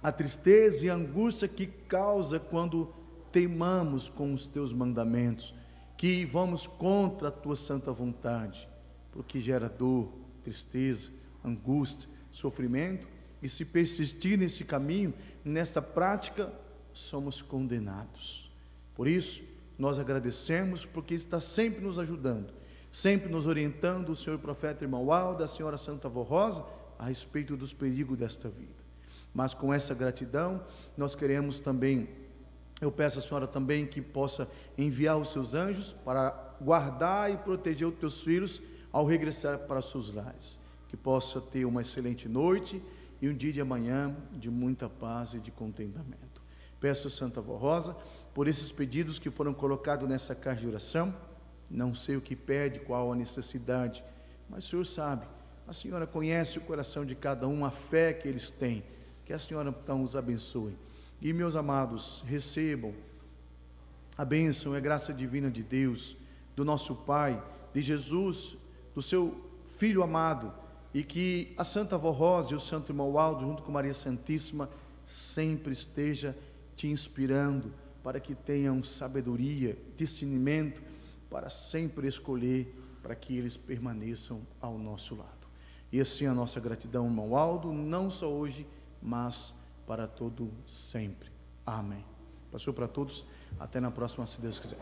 [SPEAKER 2] a tristeza e a angústia que causa quando teimamos com os teus mandamentos, que vamos contra a tua santa vontade, porque gera dor, tristeza, angústia, sofrimento, e se persistir nesse caminho, nesta prática, somos condenados. Por isso, nós agradecemos, porque está sempre nos ajudando, sempre nos orientando, o Senhor Profeta Irmão Aldo, a Senhora Santa Avó Rosa, a respeito dos perigos desta vida. Mas com essa gratidão, nós queremos também, eu peço à Senhora também que possa enviar os seus anjos para guardar e proteger os teus filhos ao regressar para os seus lares, que possa ter uma excelente noite e um dia de amanhã de muita paz e de contentamento. Peço a Santa Avó Rosa por esses pedidos que foram colocados nessa caixa de oração. Não sei o que pede, qual a necessidade, mas o Senhor sabe. A Senhora conhece o coração de cada um, a fé que eles têm. Que a Senhora então os abençoe. E meus amados, recebam a bênção e a graça divina de Deus, do nosso Pai, de Jesus, do seu Filho amado, e que a Santa Avó Rosa e o Santo Irmão Aldo, junto com Maria Santíssima, sempre esteja te inspirando, para que tenham sabedoria, discernimento, para sempre escolher, para que eles permaneçam ao nosso lado. E assim a nossa gratidão, Irmão Aldo, não só hoje, mas para todo sempre. Amém. Passou para todos, até na próxima, se Deus quiser.